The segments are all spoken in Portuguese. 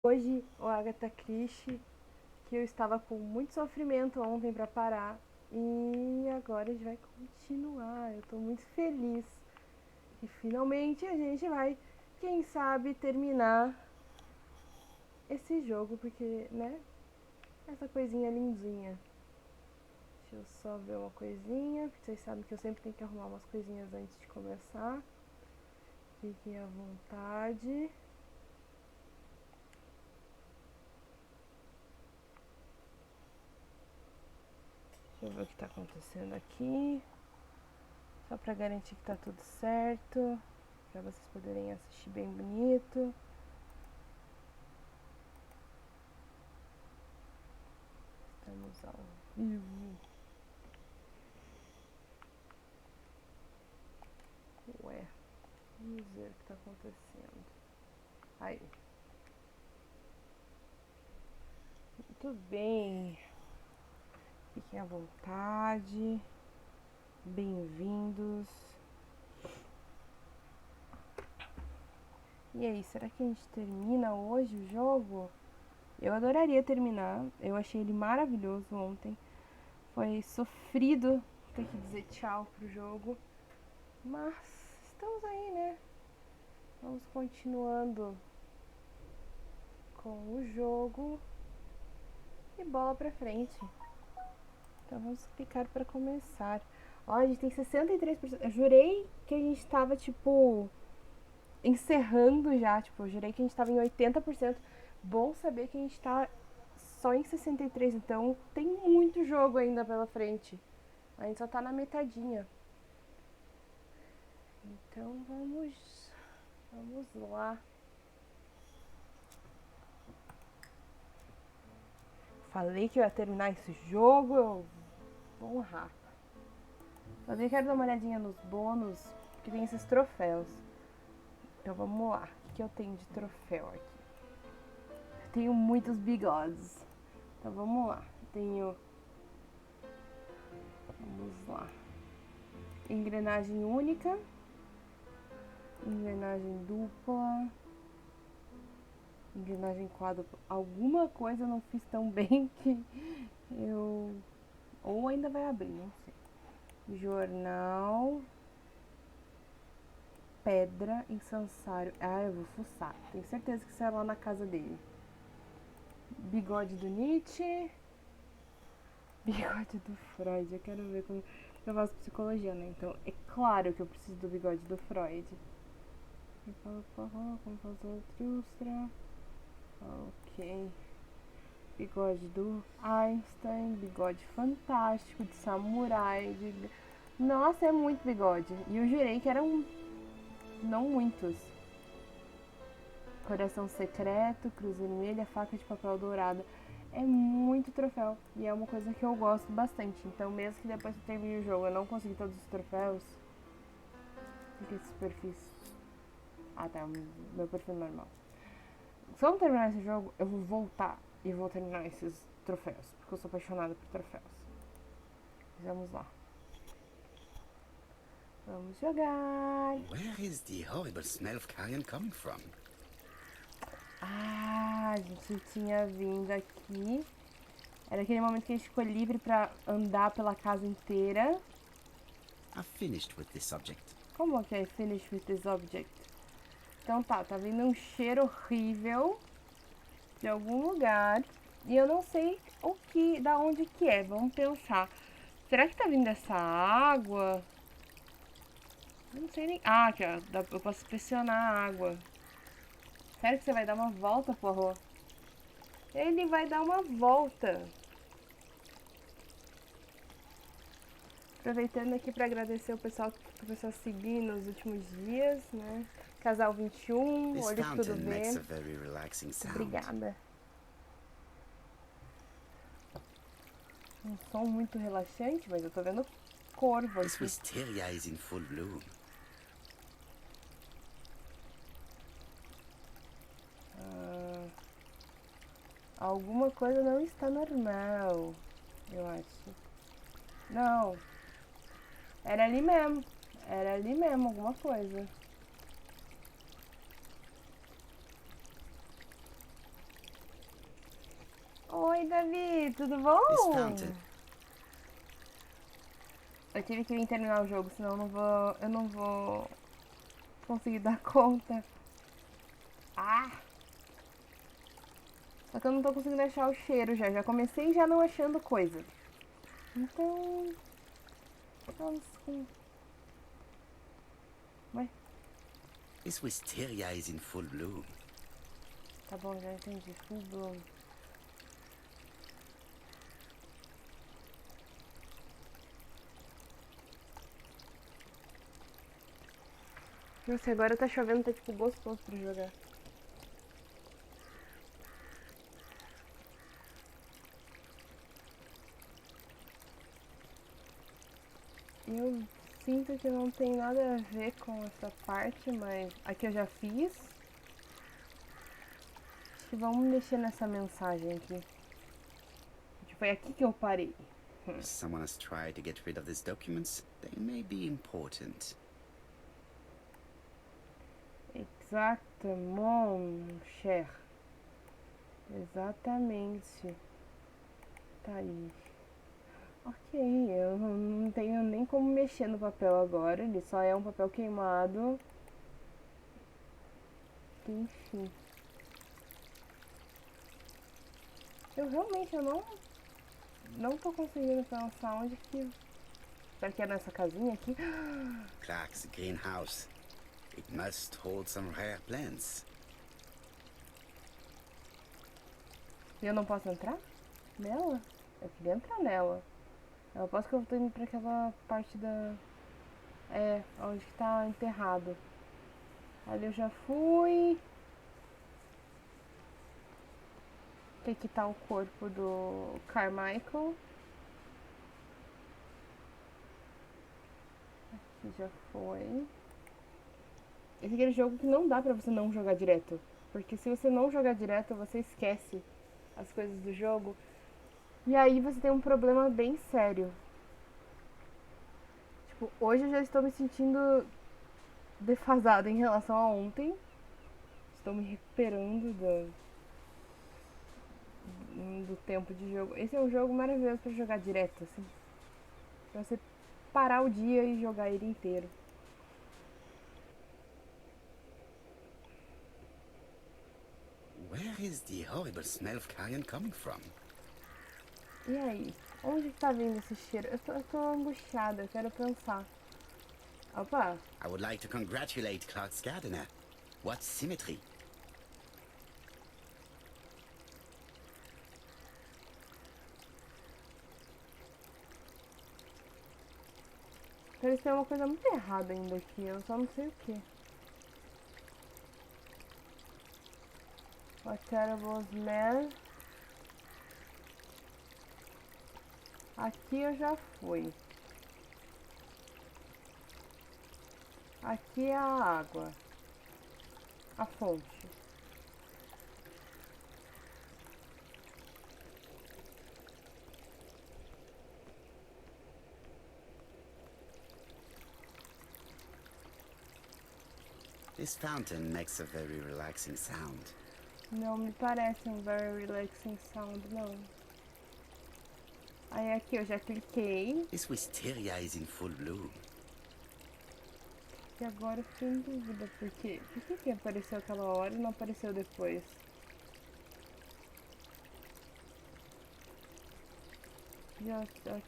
Hoje, o Agatha Christie, que eu estava com muito sofrimento ontem para parar, e agora a gente vai continuar. Eu tô muito feliz e finalmente a gente vai, quem sabe, terminar esse jogo, porque, né, essa coisinha lindinha. Deixa eu só ver uma coisinha, porque vocês sabem que eu sempre tenho que arrumar umas coisinhas antes de começar. Fiquem à vontade. Deixa eu ver o que tá acontecendo aqui. Só pra garantir que tá tudo certo. Pra vocês poderem assistir bem bonito. Estamos ao vivo. Ué, vamos ver o que tá acontecendo. Aí. Muito bem. Fiquem à vontade. Bem-vindos. E aí, será que a gente termina hoje o jogo? Eu adoraria terminar. Eu achei ele maravilhoso ontem. Foi sofrido ter que dizer tchau pro jogo. Mas estamos aí, né? Vamos continuando com o jogo. E bola pra frente. Então vamos clicar para começar. Ó, a gente tem 63%. Eu jurei que a gente tava, tipo, encerrando já. Tipo, eu jurei que a gente tava em 80%. Bom saber que a gente tá só em 63%. Então tem muito jogo ainda pela frente. A gente só tá na metadinha. Então vamos lá. Falei que eu ia terminar esse jogo, eu vou honrar. Eu quero dar uma olhadinha nos bônus, que tem esses troféus. Então vamos lá, o que eu tenho de troféu aqui? Eu tenho muitos bigodes. Então vamos lá, tenho... Vamos lá. Engrenagem única. Engrenagem dupla. Engrenagem quádrupla. Alguma coisa eu não fiz tão bem que eu... Ou ainda vai abrir, não sei. Jornal. Pedra, incensário. Ah, eu vou fuçar. Tenho certeza que isso é lá na casa dele. Bigode do Nietzsche. Bigode do Freud. Eu quero ver como... Eu faço psicologia, né? Então é claro que eu preciso do bigode do Freud. Eu falo Poirot, como faz outra. Ok. Bigode do Einstein. Bigode fantástico de samurai. Nossa, é muito bigode. E eu jurei que eram não muitos. Coração secreto, cruz vermelha, faca de papel dourada. É muito troféu e é uma coisa que eu gosto bastante. Então, mesmo que depois que termine o jogo eu não conseguir todos os troféus, fica esse perfil. Ah, tá, meu perfil normal. Se eu não terminar esse jogo, eu vou voltar e vou terminar esses troféus, porque eu sou apaixonada por troféus. Vamos lá. Vamos jogar. Where is the horrible smell of carrion coming from? Ah, a gente tinha vindo aqui. Era aquele momento que a gente ficou livre pra andar pela casa inteira. I've finished with this subject. Como que é finish with this object? Então tá vindo um cheiro horrível de algum lugar. E eu não sei da onde que é. Vamos pensar. Será que tá vindo dessa água? Eu não sei nem... Ah, aqui ó, eu posso pressionar a água. Sério que você vai dar uma volta, Poirot? Ele vai dar uma volta. Aproveitando aqui para agradecer o pessoal que começou a seguir nos últimos dias, né? Casal 21, This olho que tudo fountain makes vê. a very relaxing sound. Obrigada. Um som muito relaxante, mas eu tô vendo corvo This aqui. wisteria is in full bloom. Alguma coisa não está normal, eu acho. Não. Era ali mesmo. Era ali mesmo, alguma coisa. Oi, Davi, tudo bom? This fountain. Eu tive que vir terminar o jogo, senão eu não vou conseguir dar conta. Ah! Só que eu não tô conseguindo achar o cheiro já. Já comecei já não achando coisa. Então... vamos com... Ué? This wisteria is in full bloom. Tá bom, já entendi. Full bloom. Nossa, agora tá chovendo, tá tipo gostoso pra jogar. Eu sinto que não tem nada a ver com essa parte, mas aqui eu já fiz. Acho que vamos mexer nessa mensagem aqui. Foi aqui que eu parei. If someone has tried to get rid of these documents, they may be important. Exactement, mon cher. Exatamente. Tá aí. Ok, eu não tenho nem como mexer no papel agora. Ele só é um papel queimado. Enfim. Eu realmente não tô conseguindo pensar onde que... será que é nessa casinha aqui? Clark's greenhouse. It must hold some rare plants. E eu não posso entrar nela? Eu queria entrar nela. Eu aposto que eu tô indo pra aquela parte da... é, onde que tá enterrado. Ali eu já fui. Aqui tá o corpo do Carmichael. Aqui já foi. Esse é aquele jogo que não dá pra você não jogar direto. Porque se você não jogar direto, você esquece as coisas do jogo. E aí você tem um problema bem sério. Tipo, hoje eu já estou me sentindo defasada em relação a ontem. Estou me recuperando do tempo de jogo. Esse é um jogo maravilhoso pra jogar direto, assim. Pra você parar o dia e jogar ele inteiro. Where is the horrible smell of carrion coming from? E aí? Onde que tá vindo esse cheiro? Eu tô angustiada, eu quero pensar. Opa! I would like to congratulate Clark's gardener. What symmetry! Parece que tem uma coisa muito errada ainda aqui, eu só não sei o que. What terrible smell. Aqui eu já fui. Aqui é a água. A fonte. This fountain makes a very relaxing sound. Não me parece um very relaxing sound, não. Aí aqui eu já cliquei. This wisteria is in full bloom. E agora eu fiquei em dúvida, porque... por que apareceu aquela hora e não apareceu depois? Já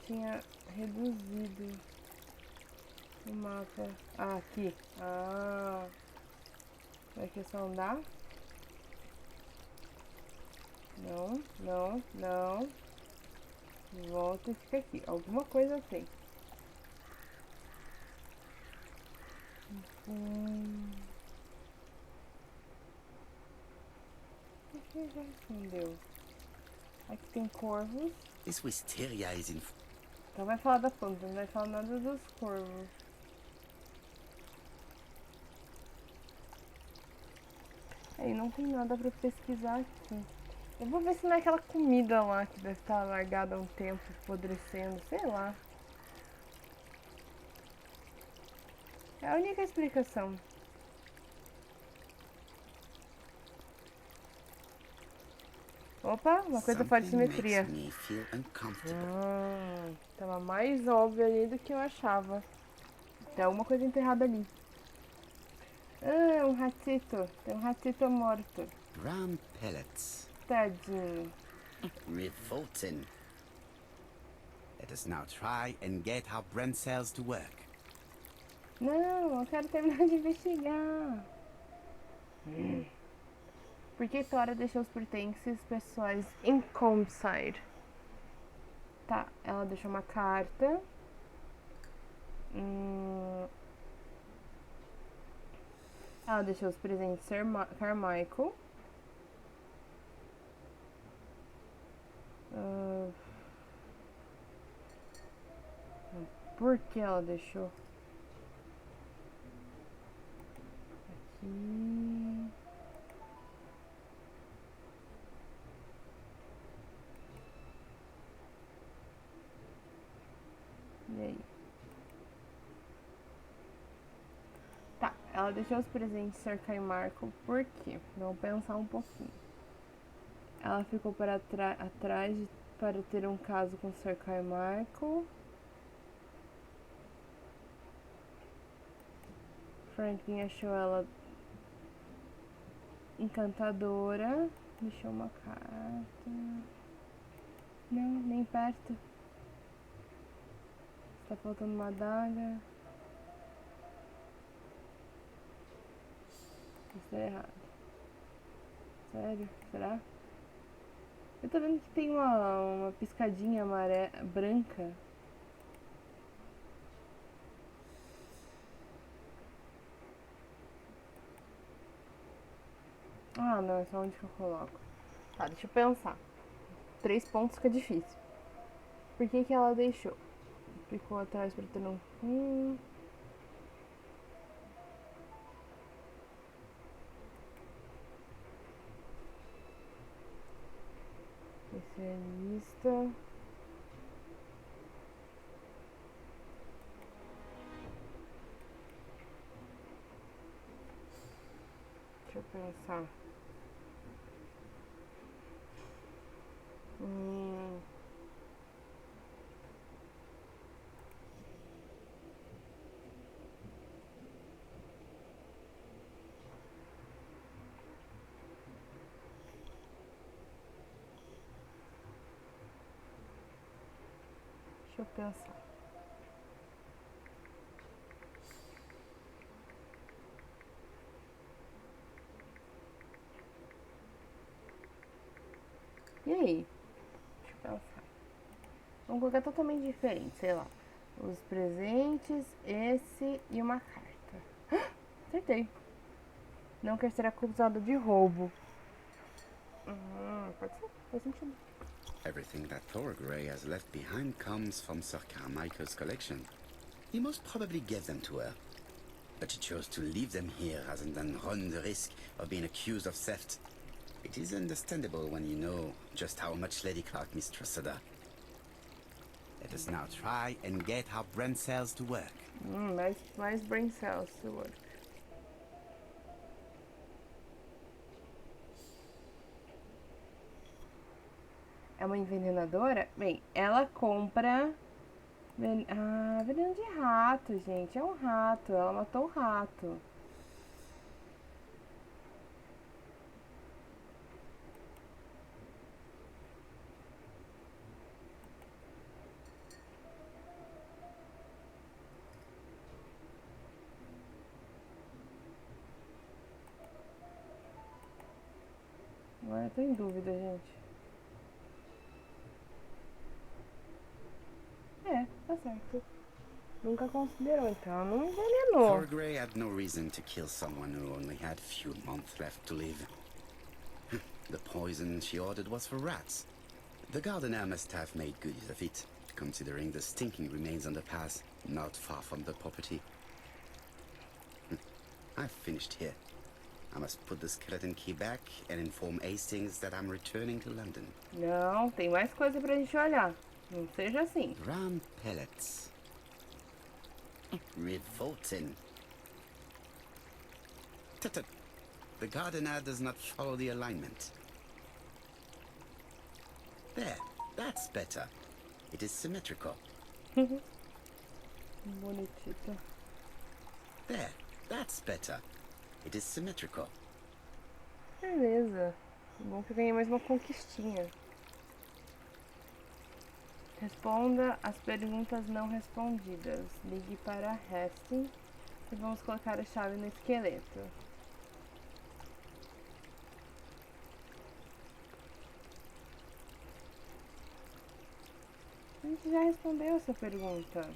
tinha reduzido o mapa. Ah, aqui. Ah. Será que é só andar? Não, não, não. Volta e fica aqui. Alguma coisa tem. Aqui já respondeu. Aqui tem corvos. This wisteria is in... Então vai falar da planta, não vai falar nada dos corvos. Aí não tem nada pra pesquisar aqui. Eu vou ver se não é aquela comida lá que deve estar largada há um tempo, apodrecendo, sei lá. É a única explicação. Opa, uma coisa fora de Something simetria. makes me feel uncomfortable. Tava mais óbvio ali do que eu achava. Tem alguma coisa enterrada ali. Ah, um ratito. Tem um ratito morto. Brown pellets. Tadinho. Revolting. Let us now try and get our brain cells to work. Não, eu quero terminar de investigar. Por que Tora deixou os pertences pessoais em Comside? Tá, ela deixou uma carta. Ela deixou os presentes Carmichael. Por que ela deixou? Aqui. E aí? Tá, ela deixou os presentes Sir Carmichael por quê? Vamos pensar um pouquinho. Ela ficou para atrás para ter um caso com Sir Carmichael. Franklin achou ela encantadora. Deixou uma carta. Não, nem perto. Está faltando uma adaga. Isso é errado. Sério? Será? Eu tô vendo que tem uma piscadinha branca. Ah, não, é só onde que eu coloco. Tá, deixa eu pensar. 3 pontos fica difícil. Por que que ela deixou? Ficou atrás pra ter um... Especialista. Deixa eu pensar. Deixa eu pensar. E aí? Deixa eu pensar. Vamos colocar totalmente diferente, sei lá. Os presentes, esse e uma carta. Acertei. Não quer ser acusado de roubo. Pode ser, faz sentido. Everything that Thorgray has left behind comes from Sir Carmichael's collection. He most probably gave them to her. But she chose to leave them here rather than run the risk of being accused of theft. It is understandable when you know just how much Lady Clark mistrusted her. Let us now try and get our brain cells to work. Mais brain cells to work. É uma envenenadora? Bem, ela compra... veneno de rato, gente. É um rato. Ela matou o rato. Agora eu tô em dúvida, gente. É, tá certo. Nunca considerou, então ela não envenenou. Thorgray had no reason to kill someone who only had few months left to live. The poison she ordered was for rats. The gardener must have made good use of it, considering the stinking remains on the path, not far from the property. I've finished here. I must put the skeleton key back and inform Hastings that I'm returning to London. Não, tem mais coisa pra gente olhar. Não seja assim. Brown pellets. Revolting. Tut-tut. The gardener does not follow the alignment. There, that's better. It is symmetrical. Bonitito. There, that's better. It is symmetrical. Beleza. Bom que eu ganhei mais uma conquistinha. Responda as perguntas não respondidas. Ligue para Hastings e vamos colocar a chave no esqueleto. A gente já respondeu essa pergunta.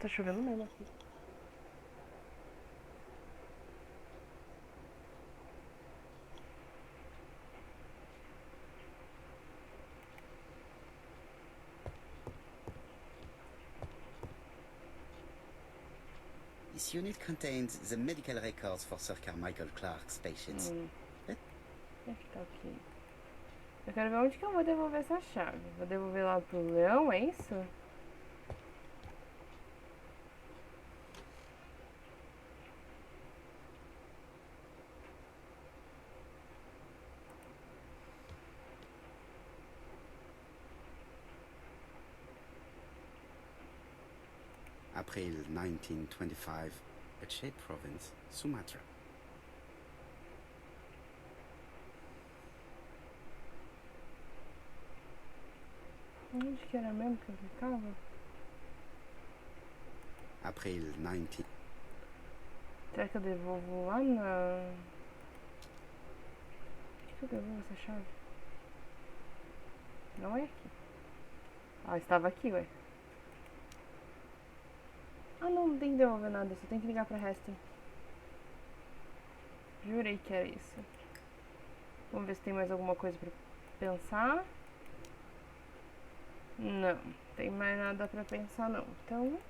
Tá chovendo mesmo aqui. This unit contains the medical records for Sir Carmichael Clark's patients. Onde que tá aqui? Eu quero ver onde que eu vou devolver essa chave. Vou devolver lá pro leão, é isso? April 1925, Aceh Province, Sumatra. Onde que era mesmo que eu ficava? April 19... Será que eu devolvo lá na... Onde que eu devolvo essa chave? Não é aqui. Ah, estava aqui, ué. Ah, não tem que devolver nada, só tem que ligar pra Hastings. Jurei que era isso. Vamos ver se tem mais alguma coisa pra pensar. Não, tem mais nada pra pensar não. Então,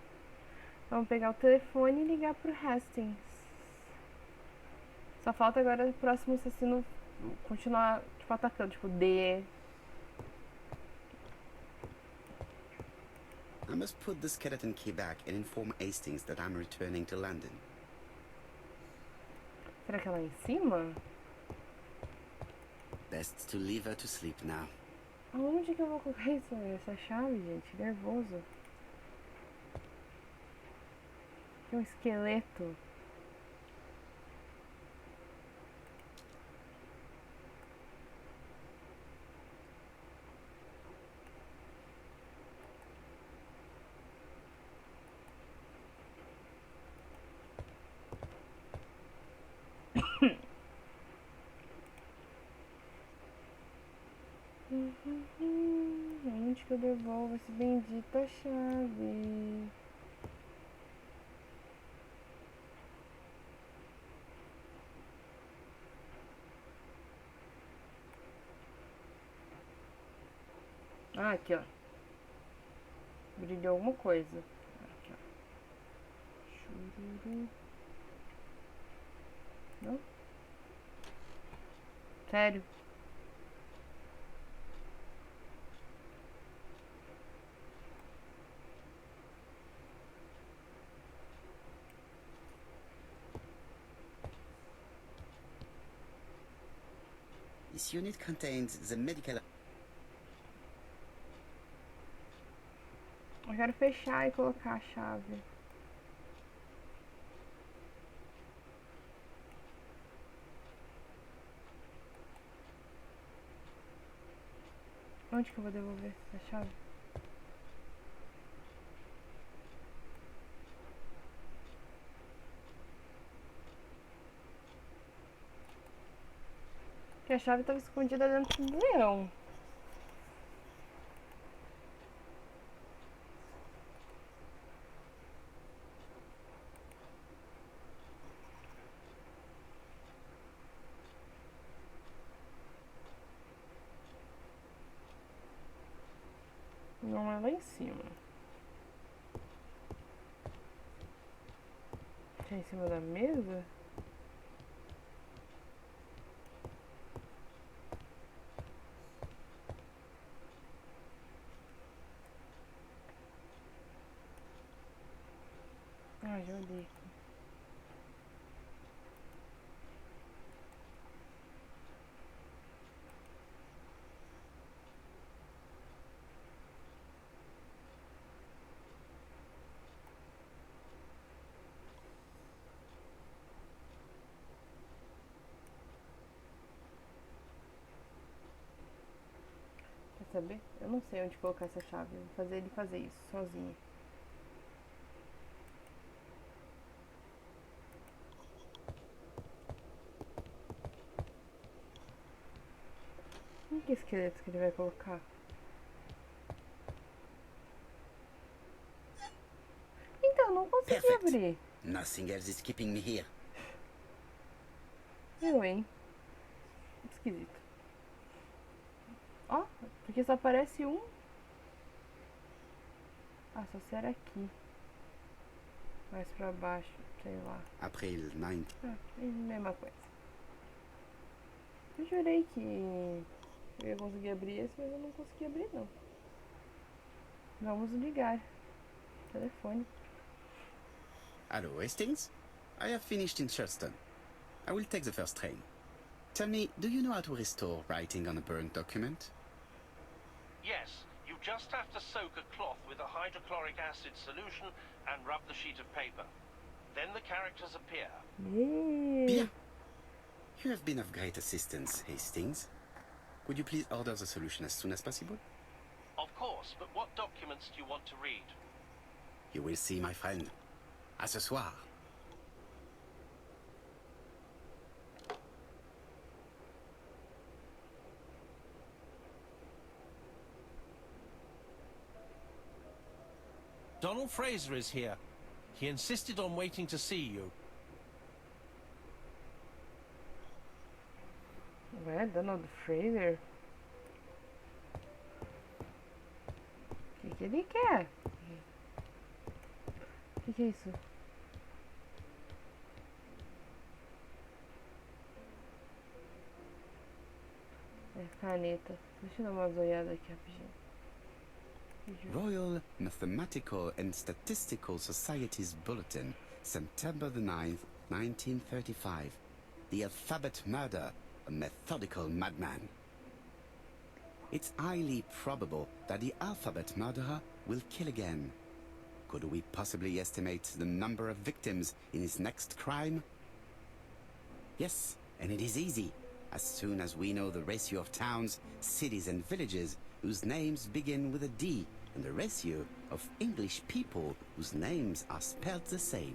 vamos pegar o telefone e ligar pro Hastings. Só falta agora o próximo assassino continuar, tipo, atacando. Tipo, I must put the skeleton key back and inform Hastings that I'm returning to London. Será que é lá em cima? Best to leave her to sleep now. Aonde que eu vou colocar essa chave, gente? Nervoso. Aqui é um esqueleto. Onde que eu devolvo essa bendita chave? Ah, aqui, ó. Brilhou alguma coisa. Aqui, ó. Chururu. Não? Sério? This unit contains the medical... Eu quero fechar e colocar a chave. Onde que eu vou devolver essa chave? Porque a chave estava escondida dentro do leão. Não é lá em cima. É em cima da mesa? Ah, já olhei. saber? Eu não sei onde colocar essa chave. Eu vou fazer ele fazer isso sozinho. Que esqueleto que ele vai colocar? Então, não consegui Perfect. abrir. Nothing else is keeping me here. Eu, hein? Esquisito. Ó, porque só aparece um. Ah, só se era aqui. Mais pra baixo, sei lá. April 9th. Ah, mesma coisa. Eu jurei que eu ia conseguir abrir esse, mas eu não consegui abrir não. Vamos ligar. Telefone. Hello, Hastings. I have finished in Charleston. I will take the first train. Tell me, do you know how to restore writing on a burned document? Yes, you just have to soak a cloth with a hydrochloric acid solution and rub the sheet of paper. Then the characters appear. Bien. You have been of great assistance, Hastings. Would you please order the solution as soon as possible? Of course, but what documents do you want to read? You will see, my friend. À ce soir. Donald Fraser is here. He insisted on waiting to see you. Ué, Donald Fraser? O que ele quer? O que é isso? É caneta. Deixa eu dar umas olhadas aqui rapidinho. Royal Mathematical and Statistical Society's Bulletin, September the 9th, 1935. The alphabet murder, a methodical madman. It's highly probable that the alphabet murderer will kill again. Could we possibly estimate the number of victims in his next crime? Yes, and it is easy. As soon as we know the ratio of towns, cities and villages whose names begin with a D, and the ratio of English people whose names are spelled the same.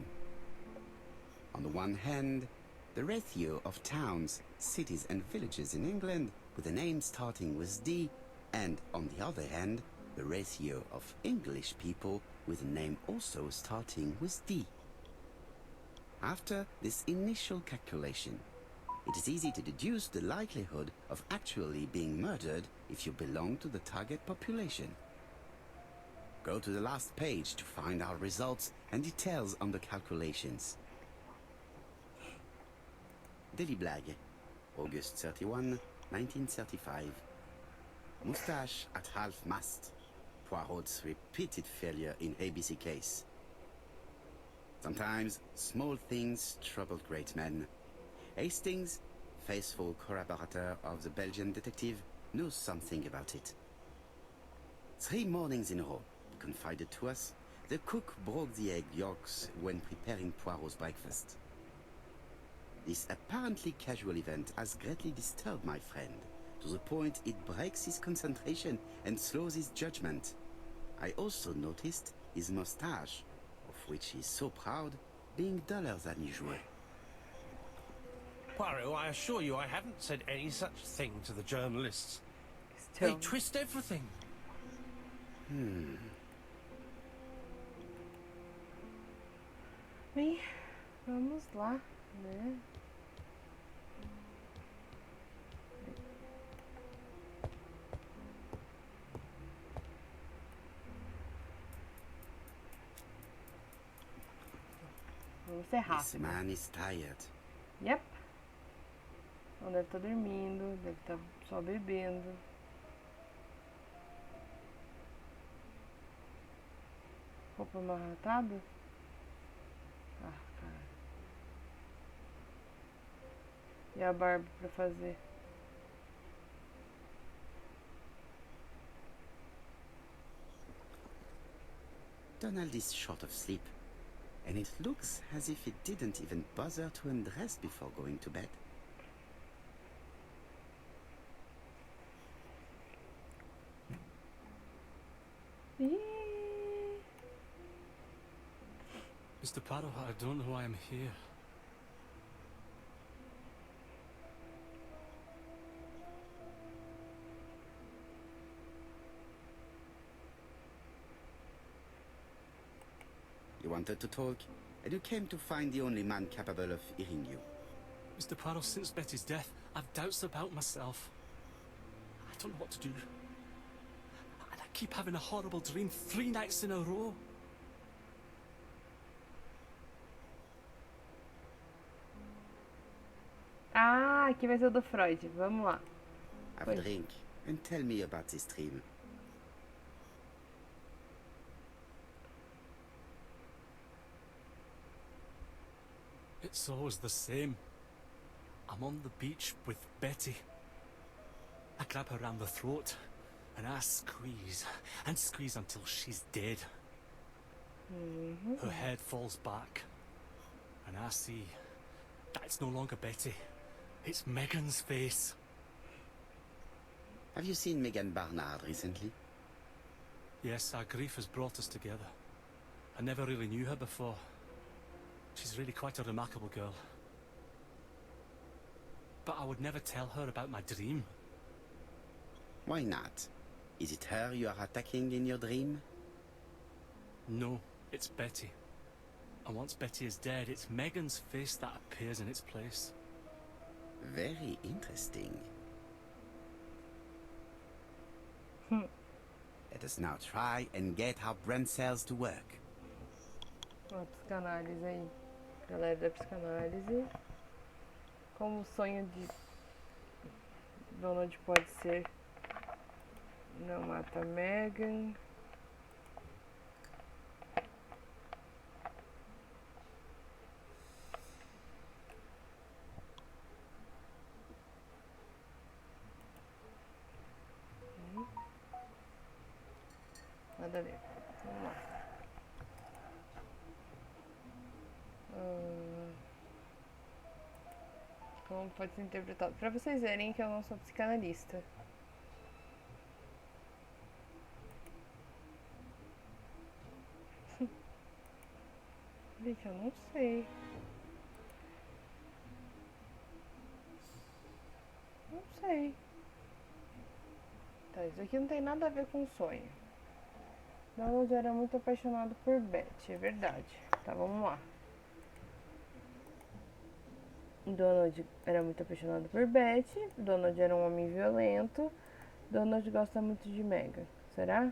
On the one hand, the ratio of towns, cities and villages in England with a name starting with D, and on the other hand, the ratio of English people with a name also starting with D. After this initial calculation, it is easy to deduce the likelihood of actually being murdered if you belong to the target population. Go to the last page to find our results and details on the calculations. Daily Blague, August 31, 1935. Moustache at half-mast. Poirot's repeated failure in ABC case. Sometimes small things trouble great men. Hastings, faithful collaborator of the Belgian detective, knows something about it. 3 mornings in a row, he confided to us, the cook broke the egg yolks when preparing Poirot's breakfast. This apparently casual event has greatly disturbed my friend, to the point it breaks his concentration and slows his judgment. I also noticed his mustache, of which he is so proud, being duller than usual. Poirot, I assure you I haven't said any such thing to the journalists. Still. They twist everything. Bem, vamos lá, né? Vamos ser This rápido. man is tired. Yep. Não deve estar dormindo, deve estar só bebendo. Roupa amarrotada? Ah, cara. E a barba pra fazer? Donald is short of sleep, and it looks as if he didn't even bother to undress before going to bed. Mr. Poirot, I don't know why I'm here. You wanted to talk, and you came to find the only man capable of hearing you. Mr. Poirot, since Betty's death, I've doubts about myself. I don't know what to do. And I keep having a horrible dream 3 nights in a row. Ah, aqui vai ser o do Freud. Vamos lá. Have a drink, and tell me about this dream. It's always the same. I'm on the beach with Betty. I grab her round the throat, and I squeeze, and squeeze until she's dead. Her head falls back, and I see that it's no longer Betty. It's Megan's face. Have you seen Megan Barnard recently? Yes, our grief has brought us together. I never really knew her before. She's really quite a remarkable girl. But I would never tell her about my dream. Why not? Is it her you are attacking in your dream? No, it's Betty. And once Betty is dead, it's Megan's face that appears in its place. Very interesting. Let us now try and get our brain cells to work. Uma psicanálise aí. Galera da psicanálise. Como o sonho de Donald pode ser não mata Megan. Nada a ver. Vamos lá. Como pode ser interpretado? Pra vocês verem que eu não sou psicanalista. Gente, eu não sei. Não sei. Tá, isso aqui não tem nada a ver com sonho. Donald era muito apaixonado por Betty, é verdade. Tá, vamos lá. Donald era muito apaixonado por Betty. Donald era um homem violento. Donald gosta muito de Megan. Será?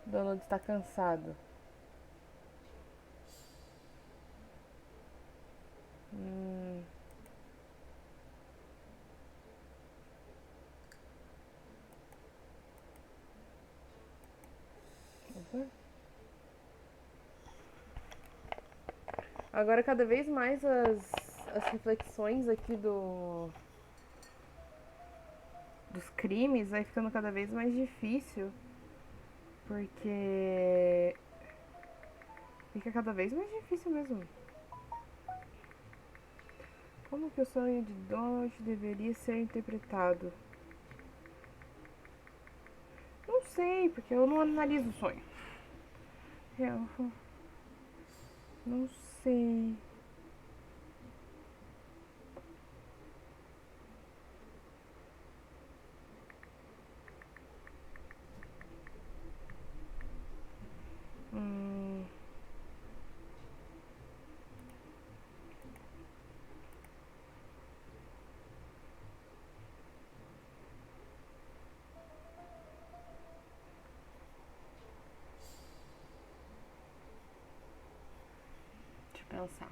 Donald está cansado. Agora cada vez mais as reflexões aqui dos crimes vai ficando cada vez mais difícil. Porque fica cada vez mais difícil mesmo. Como que o sonho de Donald deveria ser interpretado? Não sei, porque eu não analiso o sonho. Eu não sei. Pensar.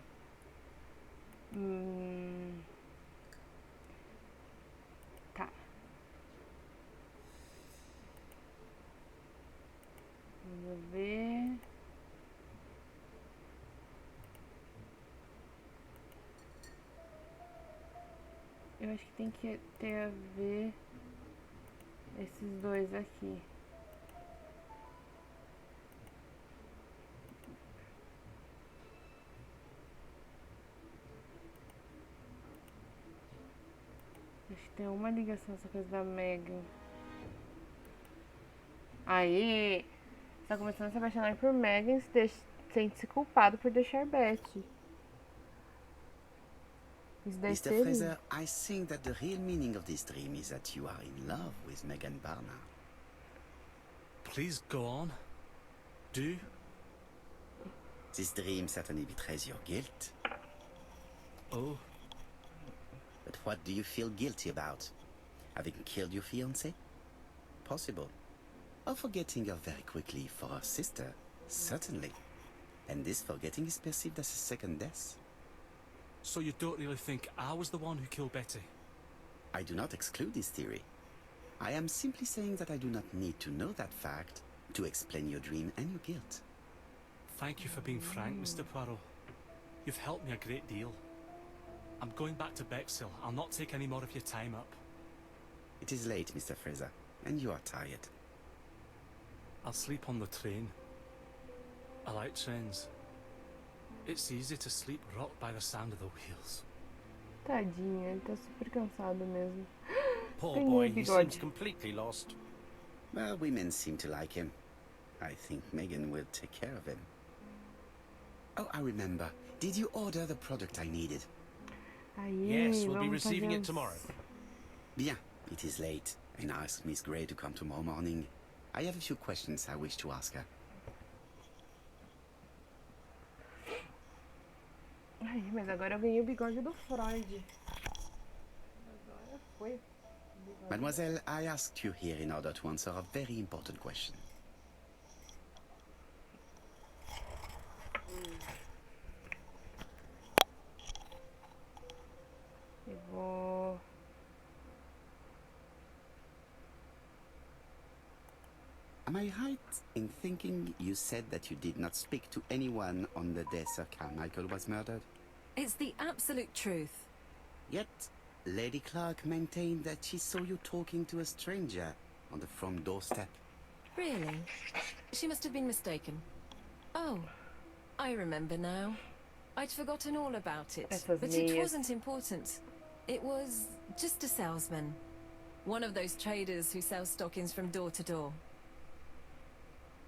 Tá. Vamos ver. Eu acho que tem que ter a ver esses dois aqui. Acho que tem uma ligação essa coisa da Megan. Aê! Está começando a se apaixonar por Megan e sente-se culpado por deixar Betty. Isso deve Mr. ser... Fraser, I think that the real meaning of this dream is that you are in love with Megan Barnard. Please go on. Do. This dream certainly betrays your guilt. Oh, But what do you feel guilty about? Having killed your fiancé? Possible. Or forgetting her very quickly for her sister? Certainly. And this forgetting is perceived as a second death. so you don't really think I was the one who killed Betty? I do not exclude this theory. I am simply saying that I do not need to know that fact to explain your dream and your guilt. Thank you for being frank, Mr. Poirot. You've helped me a great deal. I'm going back to Bexhill. I'll not take any more of your time up. It is late, Mr. Fraser, and you are tired. I'll sleep on the train. I like trains. It's easy to sleep rocked by the sound of the wheels. Tadinho, ele tá super cansado mesmo. Poor Ganhei boy, o he bigode. seems completely lost. Well, women seem to like him. I think Megan will take care of him. Oh, I remember. Did you order the product I needed? Aí, Yes, we'll be vamos receiving fazer it uns- tomorrow. Bien, it is late, and I asked Miss Gray to come tomorrow morning. I have a few questions I wish to ask her. Ai, mas agora eu ganhei o bigode do Freud. Agora foi. o bigode. Mademoiselle, I asked you here in order to answer a very important question. Eu vou... Am I right in thinking you said that you did not speak to anyone on the day Sir Carmichael was murdered? It's the absolute truth. Yet, Lady Clark maintained that she saw you talking to a stranger on the front doorstep. Really? She must have been mistaken. Oh, I remember now. I'd forgotten all about it. Essas But it meias. wasn't important. It was just a salesman. One of those traders who sell stockings from door to door.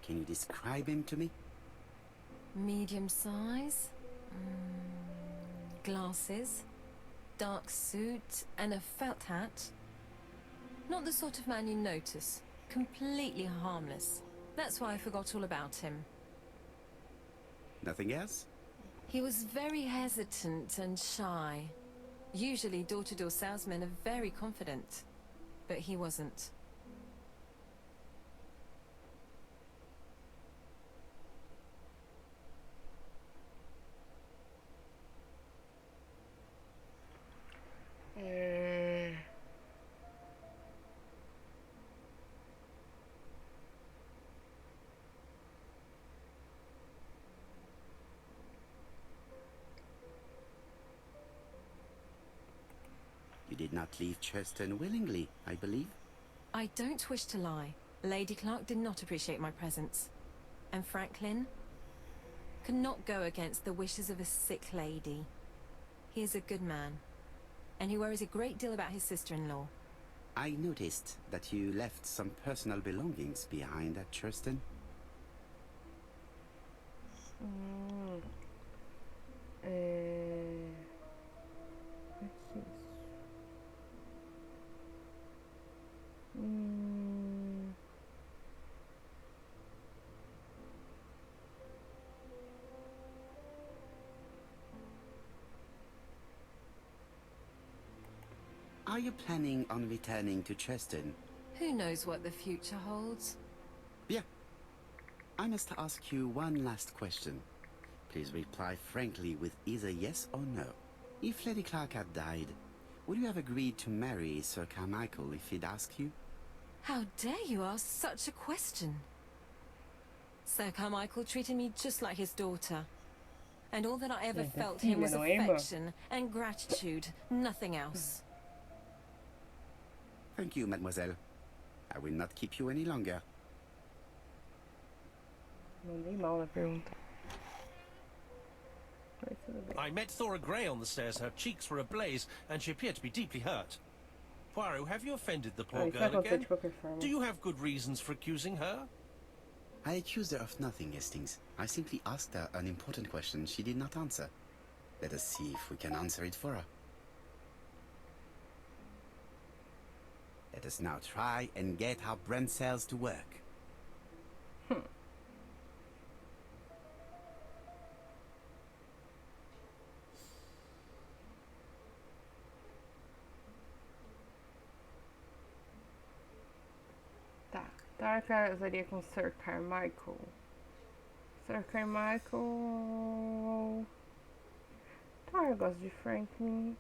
Can you describe him to me? Medium size. Glasses. Dark suit and a felt hat. Not the sort of man you notice. Completely harmless. That's why I forgot all about him. Nothing else? He was very hesitant and shy. Usually door-to-door salesmen are very confident. But he wasn't. You did not leave Cheston willingly, I believe. I don't wish to lie. Lady Clark did not appreciate my presence. And Franklin could not go against the wishes of a sick lady. He is a good man. And he worries a great deal about his sister-in-law. I noticed that you left some personal belongings behind at Cheston. Aqui. Are you planning on returning to Cheston? Who knows what the future holds? Bien. I must ask you one last question. Please reply frankly with either yes or no. If Lady Clark had died, would you have agreed to marry Sir Carmichael if he'd asked you? How dare you ask such a question? Sir Carmichael treated me just like his daughter. And all that I ever Like a felt him was filha, não é, irmã? affection and gratitude, nothing else. Thank you, mademoiselle. I will not keep you any longer. Mandei mal na pergunta. Mas tudo bem. I met Thora Grey on the stairs. Her cheeks were ablaze, and she appeared to be deeply hurt. Poirot, have you offended the poor Isso vai girl acontecer again? de qualquer forma. Do you have good reasons for accusing her? I accused her of nothing, Hastings. I simply asked her an important question she did not answer. Let us see if we can answer it for her. Let us now try and get our brain cells to work. Tá. Tar casaria com Sir Carmichael. Sir Carmichael... Tar gosta de Franklin.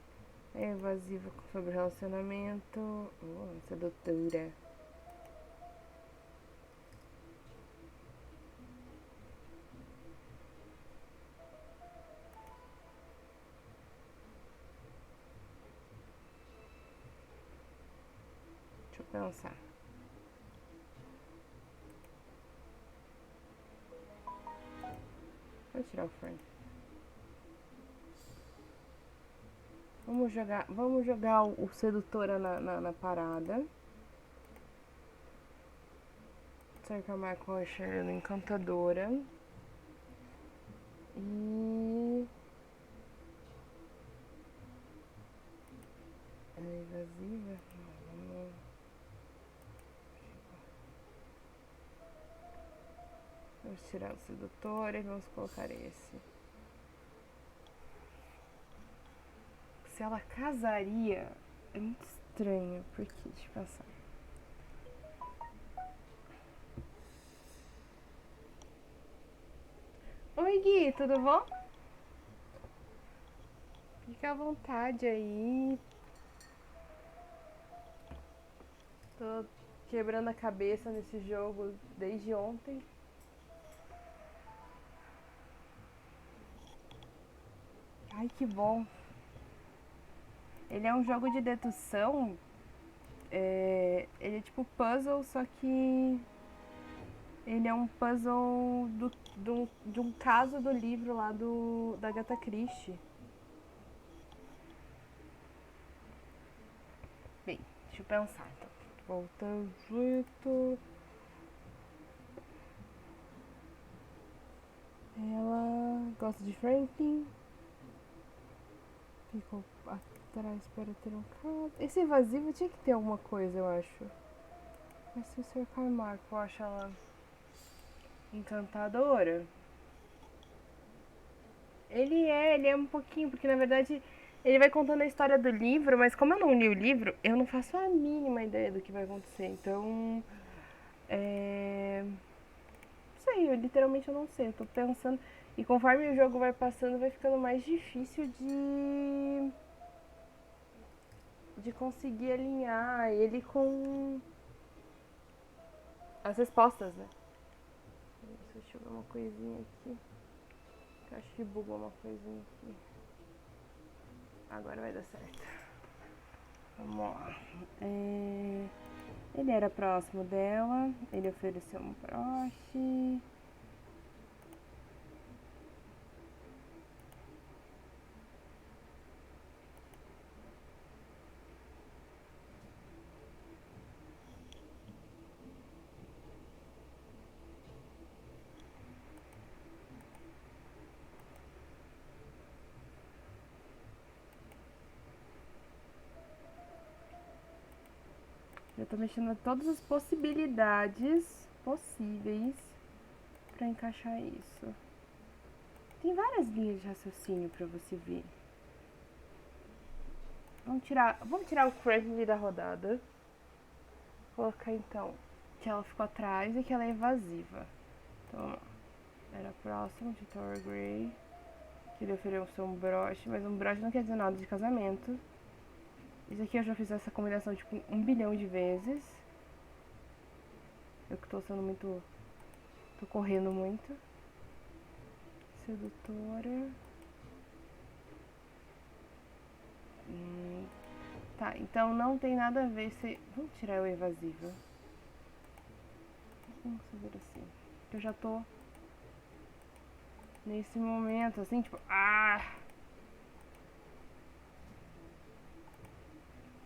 É evasiva sobre relacionamento. Sedutora. Deixa eu pensar. Vou tirar o Frank. Vamos jogar o sedutora na parada. Sir Carmichael achando encantadora. E... é evasiva? Não, vamos tirar o sedutor e vamos colocar esse. Se ela casaria, é muito estranho, porque, deixa eu pensar. Oi, Gui, tudo bom? Fica à vontade aí. Tô quebrando a cabeça nesse jogo desde ontem. Ai, que bom. Ele é um jogo de dedução. Ele é tipo puzzle, só que ele é um puzzle de um caso do livro lá da Agatha Christie. Bem, deixa eu pensar. Então. Voltando. Ela gosta de Franklin. Ficou atrás para ter um caso. Esse evasivo tinha que ter alguma coisa, eu acho. Mas se o Sr. Carmichael acha ela encantadora. Ele é um pouquinho, porque na verdade ele vai contando a história do livro, mas como eu não li o livro, eu não faço a mínima ideia do que vai acontecer. Então, não sei, eu literalmente não sei. Eu tô pensando, e conforme o jogo vai passando, vai ficando mais difícil de conseguir alinhar ele com as respostas, né? Deixa eu ver uma coisinha aqui. Eu acho que bugou uma coisinha aqui. Agora vai dar certo. Vamos lá. Ele era próximo dela. Ele ofereceu um broche. Eu tô mexendo em todas as possibilidades possíveis pra encaixar isso. Tem várias linhas de raciocínio pra você ver. Vamos tirar o Franklin da rodada. Colocar então que ela ficou atrás e que ela é evasiva. Então, vamos lá. Era próximo de Thor Grey. Que ele ofereceu um broche, mas um broche não quer dizer nada de casamento. Isso aqui eu já fiz essa combinação tipo 1 bilhão de vezes. Eu que tô sendo muito... tô correndo muito. Sedutora. Tá, então não tem nada a ver se... Vamos tirar o evasivo. Vamos fazer assim. Eu já tô... nesse momento, assim, tipo...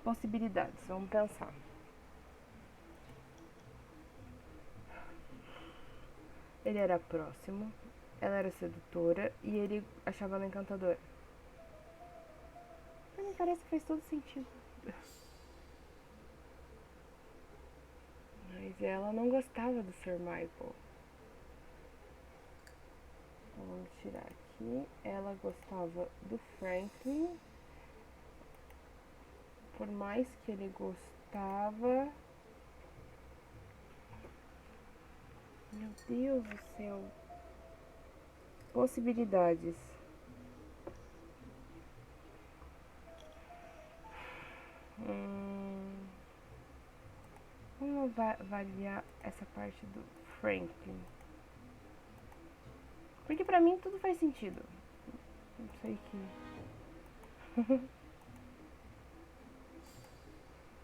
Possibilidades, vamos pensar. Ele era próximo, ela era sedutora e ele achava ela encantadora. Pra mim parece que faz todo sentido. Mas ela não gostava do Sir Michael. Então vamos tirar aqui. Ela gostava do Franklin. Por mais que ele gostava... Meu Deus do céu. Possibilidades. Vamos avaliar essa parte do Franklin. Porque pra mim tudo faz sentido. Não sei que...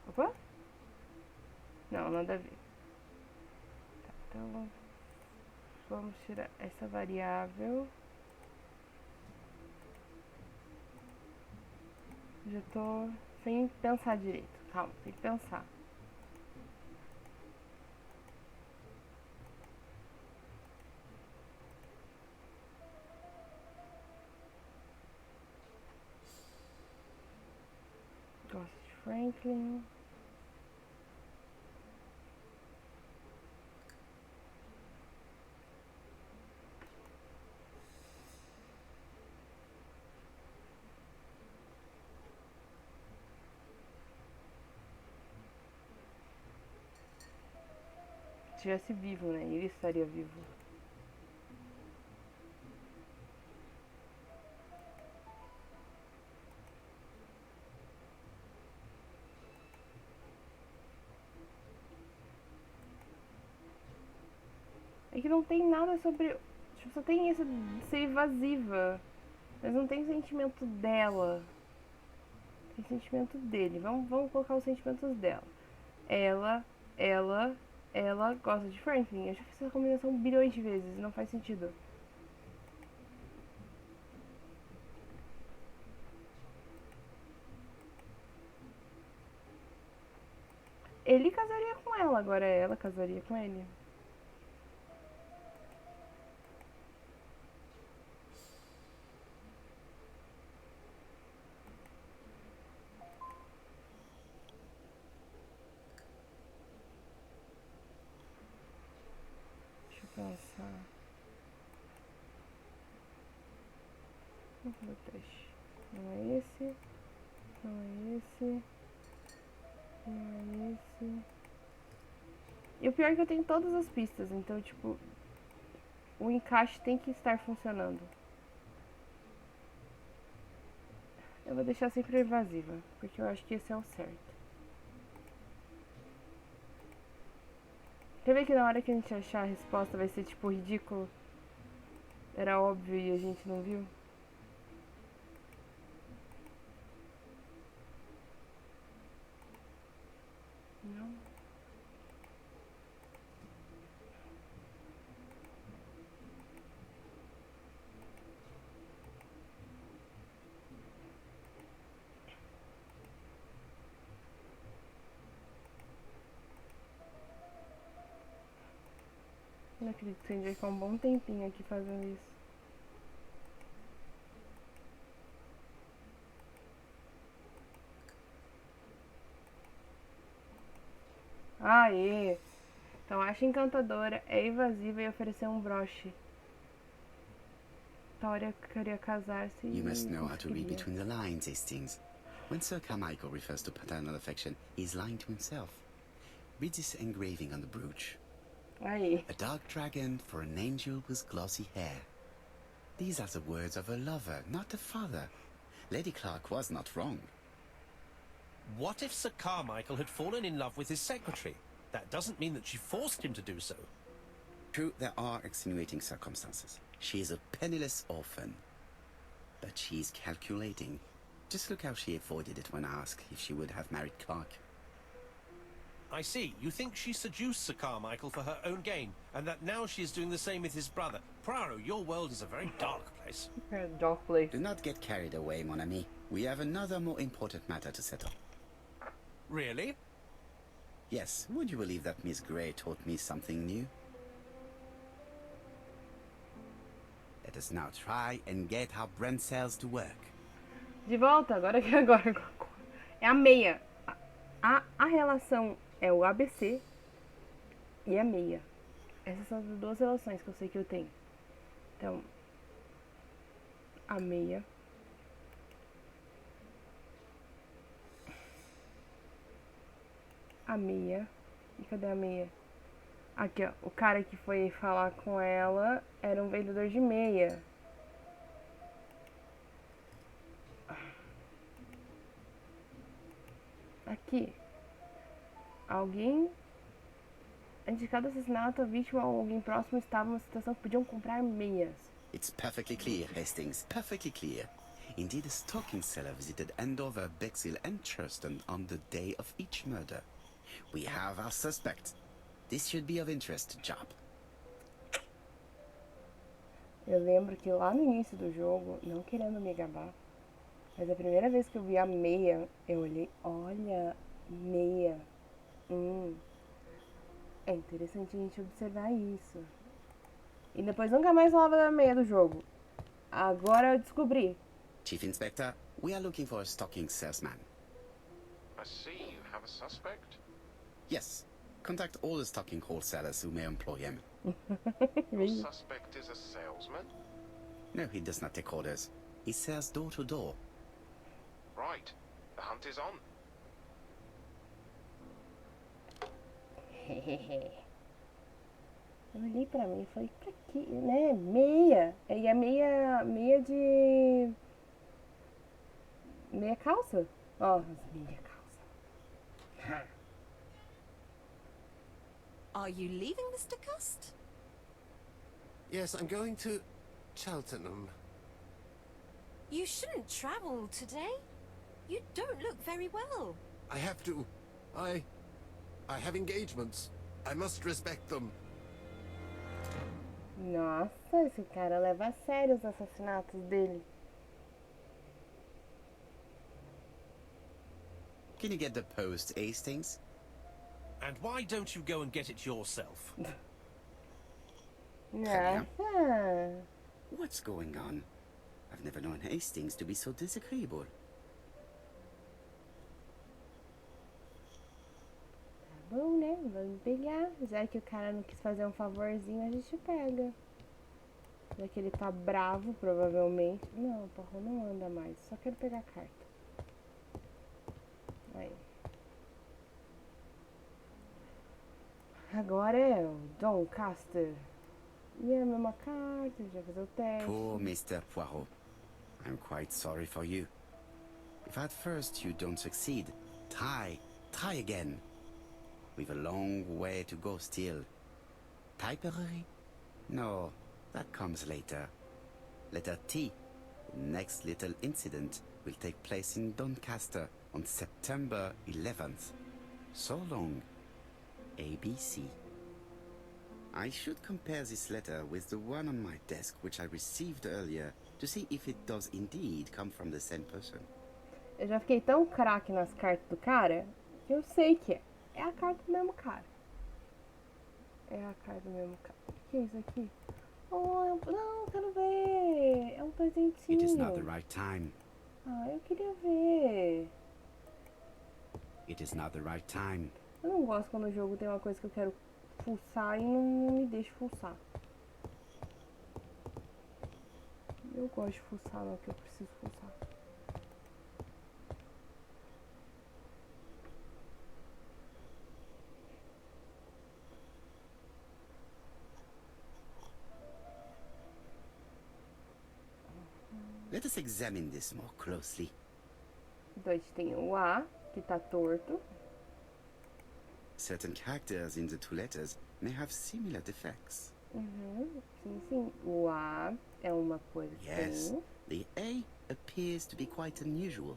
Opa? Não, nada a ver. Tá, então vamos tirar essa variável. Já tô sem pensar direito. Calma, tem que pensar. Gosto de Franklin. Se estivesse vivo, né? Ele estaria vivo. É que não tem nada sobre... Tipo, só tem isso de ser evasiva. Mas não tem sentimento dela. Tem sentimento dele. Vamos colocar os sentimentos dela. Ela gosta de Franklin. Eu já fiz essa combinação bilhões de vezes. Não faz sentido. Ele casaria com ela. Agora ela casaria com ele. Pensar. Vamos fazer o teste. Não é esse. Não é esse. Não é esse. E o pior é que eu tenho todas as pistas. Então, tipo, o encaixe tem que estar funcionando. Eu vou deixar sempre evasiva. Porque eu acho que esse é o certo. Quer ver que na hora que a gente achar a resposta vai ser tipo ridículo? Era óbvio e a gente não viu? Não. Não acredito que a gente vai ficar um bom tempinho aqui fazendo isso. Aê! Então acha encantadora, é evasiva e ofereceu um broche. Tória queria casar-se e You must know how to read conseguiria. between the lines, Hastings. When Sir Carmichael refers to paternal affection, he's lying to himself. Read this engraving on the brooch. Aí. A dark dragon for an angel with glossy hair. These are the words of a lover, not a father. Lady Clark was not wrong. What if Sir Carmichael had fallen in love with his secretary? That doesn't mean that she forced him to do so. True, there are extenuating circumstances. She is a penniless orphan. But she's calculating. Just look how she avoided it when asked if she would have married Clark. I see. You think she seduced Sir Carmichael for her own gain, and that now she is doing the same with his brother. Poirot, your world is a very dark place. Dark place. Do not get carried away, mon ami. We have another more important matter to settle. Really? Yes, would you believe that Miss Grey taught me something new? Let us now try and get our brain cells to work. De volta, agora que agora. É a meia. A relação é o ABC e a meia. Essas são as duas relações que eu sei que eu tenho. Então, a meia. A meia. E cadê a meia? Aqui, ó. O cara que foi falar com ela era um vendedor de meia. Aqui. Alguém indicado assassinato, a vítima ou alguém próximo estava numa situação que podiam comprar meias. It's perfectly clear, Hastings. Perfectly clear. Indeed, a stocking seller visited Andover, Bexhill and Churston on the day of each murder. We have our suspect. This should be of interest, Job. Eu lembro que lá no início do jogo, não querendo me gabar, mas a primeira vez que eu vi a meia, eu olhei, olha, meia. É interessante a gente observar isso. E depois nunca mais falava da meia do jogo. Agora eu descobri. Chief Inspector, we are looking for a stocking salesman. I see you have a suspect. Yes. Contact all the stocking wholesalers who may employ him. Your suspect is a salesman? No, he does not take orders. He sells door to door. Right. The hunt is on. Eu olhei pra mim e falei, pra quê? Né? Meia. E a meia de... Meia calça. Ó, meia calça. Are you leaving, Mr. Cust? Yes, I'm going to Cheltenham. You shouldn't travel today. You don't look very well. I have to. I have engagements. I must respect them. Nossa, esse cara leva a sério os assassinatos dele. Can you get the post, Hastings? And why don't you go and get it yourself? Nossa. What's going on? I've never known Hastings to be so disagreeable. Tá bom, né? Vamos pegar. Já que o cara não quis fazer um favorzinho, a gente pega. Já que ele tá bravo, provavelmente. Não, o Poirot não anda mais. Só quero pegar a carta. Aí. Agora é o Don Caster. E é a mesma carta, já fazer o teste. Poor Mr. Poirot. I'm quite sorry for you. If at first you don't succeed, try again. We've a long way to go still. Typery? No, that comes later. Letter T. The next little incident will take place in Doncaster on September 11th. So long. ABC. I should compare this letter with the one on my desk which I received earlier to see if it does indeed come from the same person. Eu já fiquei tão craque nas cartas do cara que eu sei que é. É a carta do mesmo cara. É a carta do mesmo cara. O que é isso aqui? Oh, não, quero ver. É um presentinho. It is not the right time. Ah, eu queria ver. It is not the right time. Eu não gosto quando o jogo tem uma coisa que eu quero fuçar e não me deixa fuçar. Eu gosto de fuçar no que eu preciso fuçar. Let us examine this more closely. Então a gente tem o A, que tá torto. Certain characters in the two letters may have similar defects. Sim. O A é uma coisa que Yes, tem. the A appears to be quite unusual.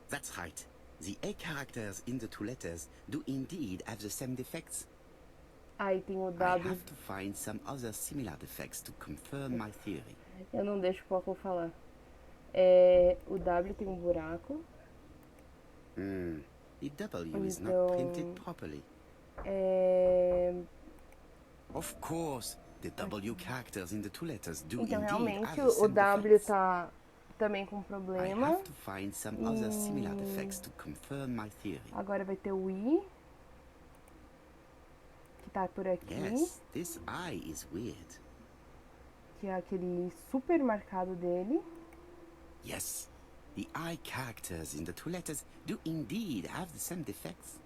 That's right. The A characters in the two letters do indeed have the same defects. Aí tem o I W. have to find some other similar defects to confirm my theory. Eu não deixo o Poirot falar. O W tem um buraco. The W is Então, not printed properly. Of course, The W characters in the two letters do Então, indeed realmente, have the o same W defects. tá também com I problema. have to find some other similar defects to confirm my theory. Agora vai ter o I, que tá por aqui, Yes, this I is weird. que é aquele super marcado dele. Yes, the I characters in the two letters do indeed have the same defects.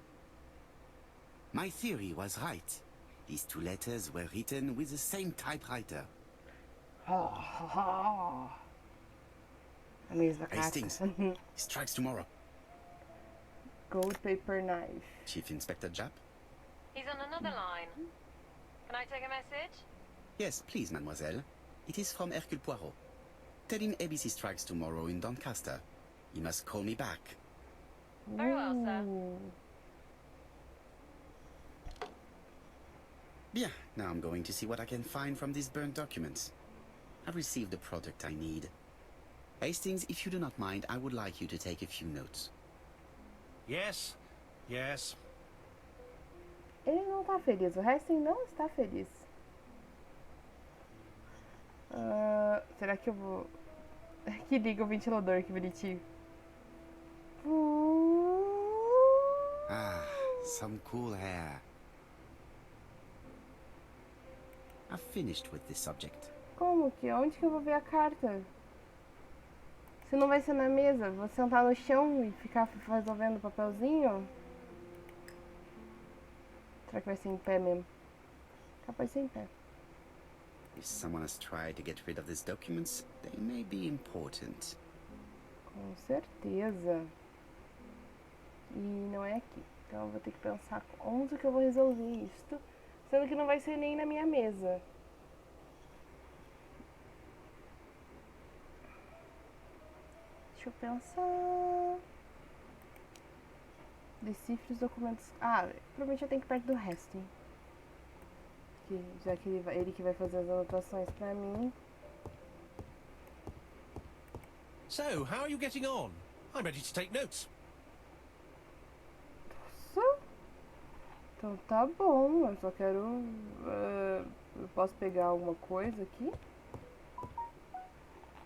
My theory was right. These two letters were written with the same typewriter. A mesma carta. Hastings, strikes tomorrow. Gold paper knife. Chief Inspector Japp? He's on another line. Can I take a message? Yes, please, mademoiselle. It is from Hercule Poirot. Tell him ABC strikes tomorrow in Doncaster. He must call me back. Very well, sir. Bien, now I'm going to see what I can find from these burnt documents. I've received the product I need. Hastings, if you do not mind, I would like you to take a few notes. Yes, yes. Ele não tá feliz, o Hastings não está feliz. Será que eu vou... Que liga o ventilador, que bonitinho. Ah, some cool air. I've finished with this subject. Como que? Onde que eu vou ver a carta? Se não vai ser na mesa, vou sentar no chão e ficar resolvendo o papelzinho? Será que vai ser em pé mesmo? Capaz de ser em pé. If someone has tried to get rid of these documents, they may be important. Com certeza. E não é aqui. Então eu vou ter que pensar onde que eu vou resolver isto. Sendo que não vai ser nem na minha mesa. Deixa eu pensar. Decifre os documentos. Ah, provavelmente eu tenho que ir perto do Hastings. Já que ele que vai fazer as anotações pra mim. So, how are you getting on? I'm ready to take notes. Nossa. Então tá bom, eu só quero... eu posso pegar alguma coisa aqui?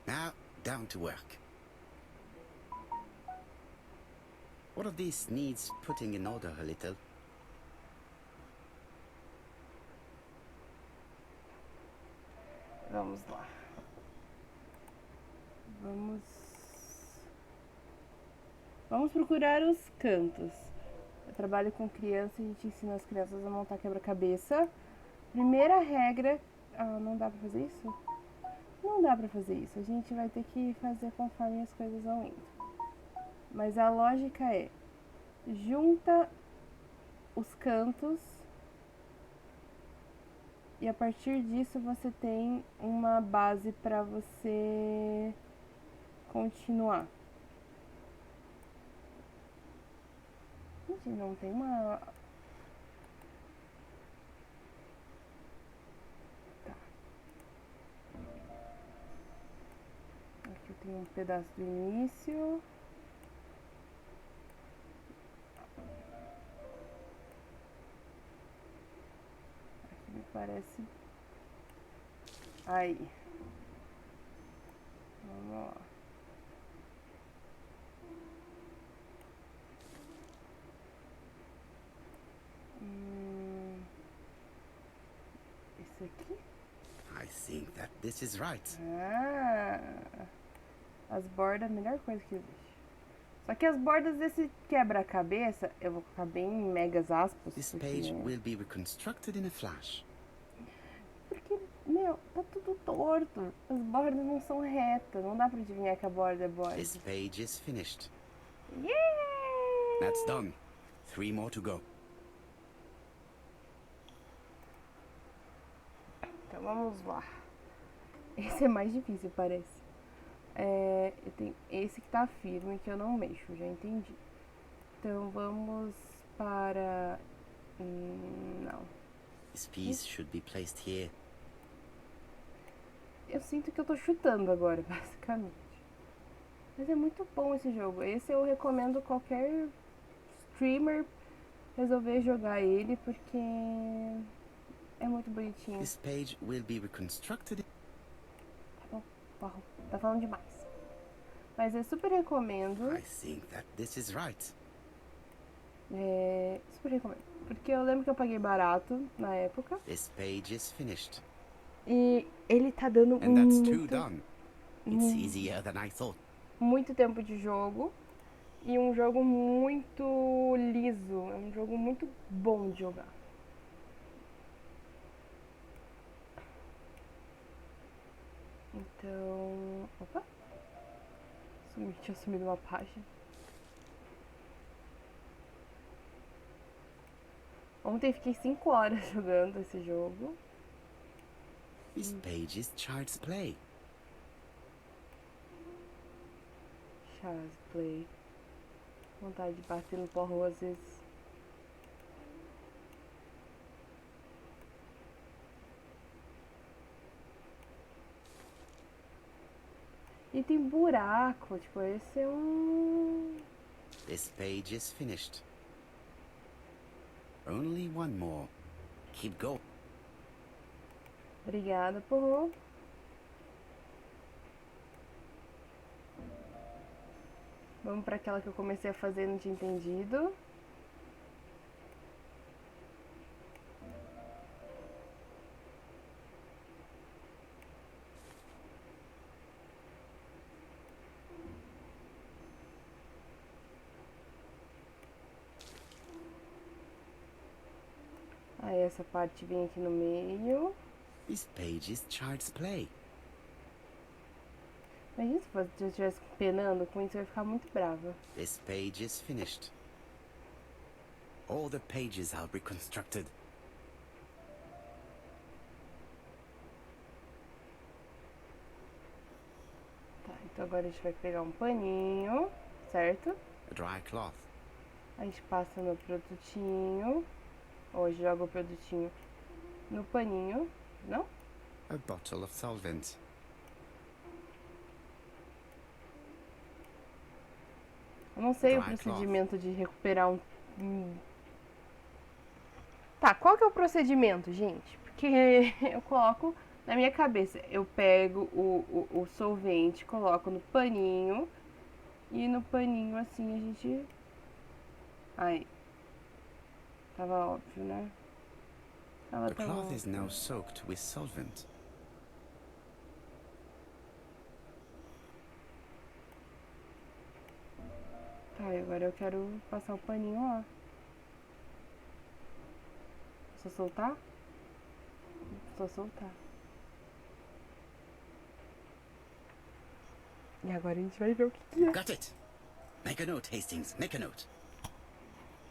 Now, down to work. All of this needs putting in order a little. Vamos lá. Vamos procurar os cantos. Eu trabalho com crianças e a gente ensina as crianças a montar quebra-cabeça. Primeira regra... Ah, não dá pra fazer isso? Não dá pra fazer isso. A gente vai ter que fazer conforme as coisas vão indo. Mas a lógica é... Junta os cantos... E a partir disso você tem uma base para você continuar. Gente, não tem uma... Tá. Aqui eu tenho um pedaço do início. Me parece... Aí. Vamos lá. Esse aqui? I think that this is right. Ah, as bordas, a melhor coisa que existe. Só que as bordas desse quebra-cabeça, eu vou colocar bem em megas aspas. This porque, page will be reconstructed in a flash. Porque, meu, tá tudo torto. As bordas não são retas. Não dá pra adivinhar que a borda é borda. This page is finished. Yay! That's done. 3 more to go. Então vamos lá. Esse é mais difícil, parece. Eu tenho esse que tá firme, que eu não mexo, já entendi. Então vamos para... não. This piece should be placed here. Eu sinto que eu tô chutando agora, basicamente. Mas é muito bom esse jogo. Esse eu recomendo qualquer streamer resolver jogar ele, porque É muito bonitinho. This page will be reconstructed. Tá bom, Poirot, tá falando demais. Mas eu super recomendo. I think that this is right. Super recomendo. Porque eu lembro que eu paguei barato na época. This page is finished. E ele tá dando And that's two muito, done. It's easier than I thought. muito tempo de jogo. E um jogo muito liso. É um jogo muito bom de jogar. Então... Opa! Tinha sumido uma página. Ontem fiquei 5 horas jogando esse jogo. This page is Child's Play. Child's Play. Vontade de bater no Poirot às vezes. E tem buraco, tipo, esse é um... This page is finished. Only one more. Keep going. Obrigada, Poirot. Vamos para aquela que eu comecei a fazer e não tinha entendido. Aí essa parte vem aqui no meio. This page is Child's Play. Imagina se eu estivesse penando com isso, eu ia ficar muito brava. This page is finished. All the pages are reconstructed. Tá, então agora a gente vai pegar um paninho, certo? A dry cloth. A gente passa no produtinho. Ou joga o produtinho no paninho, não? A bottle of solvent. Eu não sei o Dry procedimento de recuperar um... Tá, qual que é o procedimento, gente? Porque eu coloco na minha cabeça. Eu pego o solvente, coloco no paninho. E no paninho, assim, a gente... Aí. Tava óbvio, né? Tava The tão cloth óbvio. is now soaked with solvent. Tá, e agora eu quero passar o paninho lá. Só soltar? Só soltar. E agora a gente vai ver o que é. Got it. Make a note, Hastings. Make a note.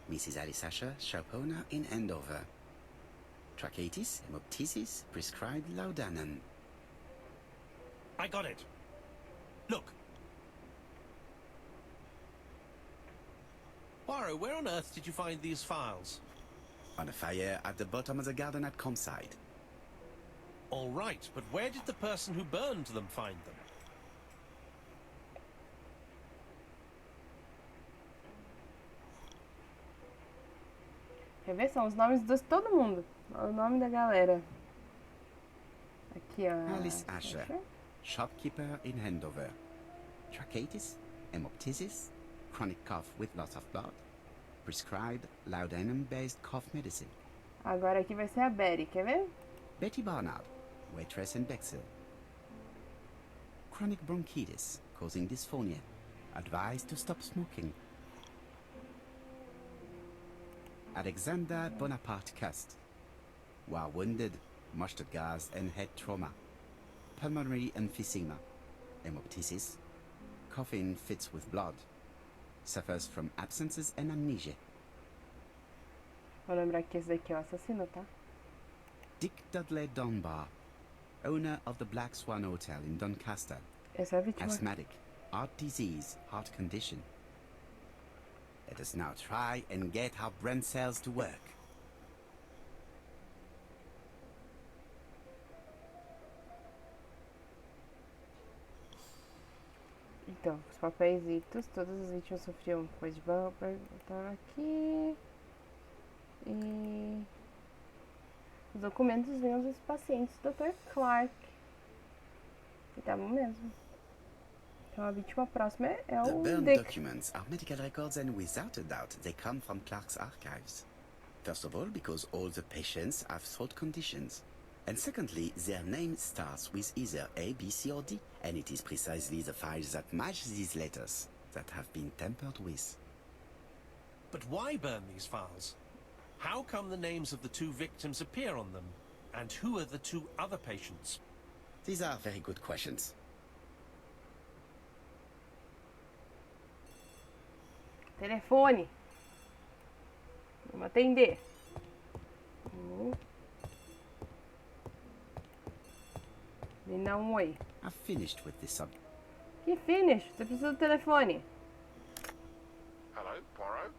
Mrs. Alice Asher, Sharpona in Andover. Tracheitis, hemoptysis, prescribed laudanum. I got it. Look. Poirot, where on earth did you find these files? On a fire at the bottom of the garden at Comside. All right, but where did the person who burned them find them? Quer ver? São os nomes de todo mundo. O nome da galera. Aqui, ó. Alice Asher, shopkeeper in Andover. Tracheitis, hemoptysis, chronic cough with loss of blood. Prescribed laudanum-based cough medicine. Agora aqui vai ser a Betty, quer ver? Betty Barnard, waitress in Bexhill. Chronic bronchitis, causing dysphonia. Advised to stop smoking. Alexander Bonaparte Cust. While wounded, mustard gas and head trauma. Pulmonary emphysema. Hemoptysis. Coughing fits with blood. Suffers from absences and amnesia. Vou lembrar que esse daqui é o assassino, tá? Dick Dudley Dunbar, owner of the Black Swan Hotel in Doncaster. Essa é a vítima. Asthmatic, heart disease, heart condition. Let us now try and get our brain cells to work. Então, os papéisitos, todas as vítimas sofriam coisa de vapor, botaram aqui. E... Os documentos vinham dos pacientes do Dr. Clark. E estavam mesmo. Então a vítima próxima é The o burned Dick. documents are medical records, and without a doubt, they come from Clark's archives. First of all, because all the patients have throat conditions. And secondly, their name starts with either A, B, C, or D, and it is precisely the files that match these letters that have been tampered with. But why burn these files? How come the names of the 2 victims appear on them? And who are the 2 other patients? These are very good questions. Telefone. Vamos atender. Me dá um oi. I've finished with this subject. Que finish? Você precisa do telefone. Hello, Poirot?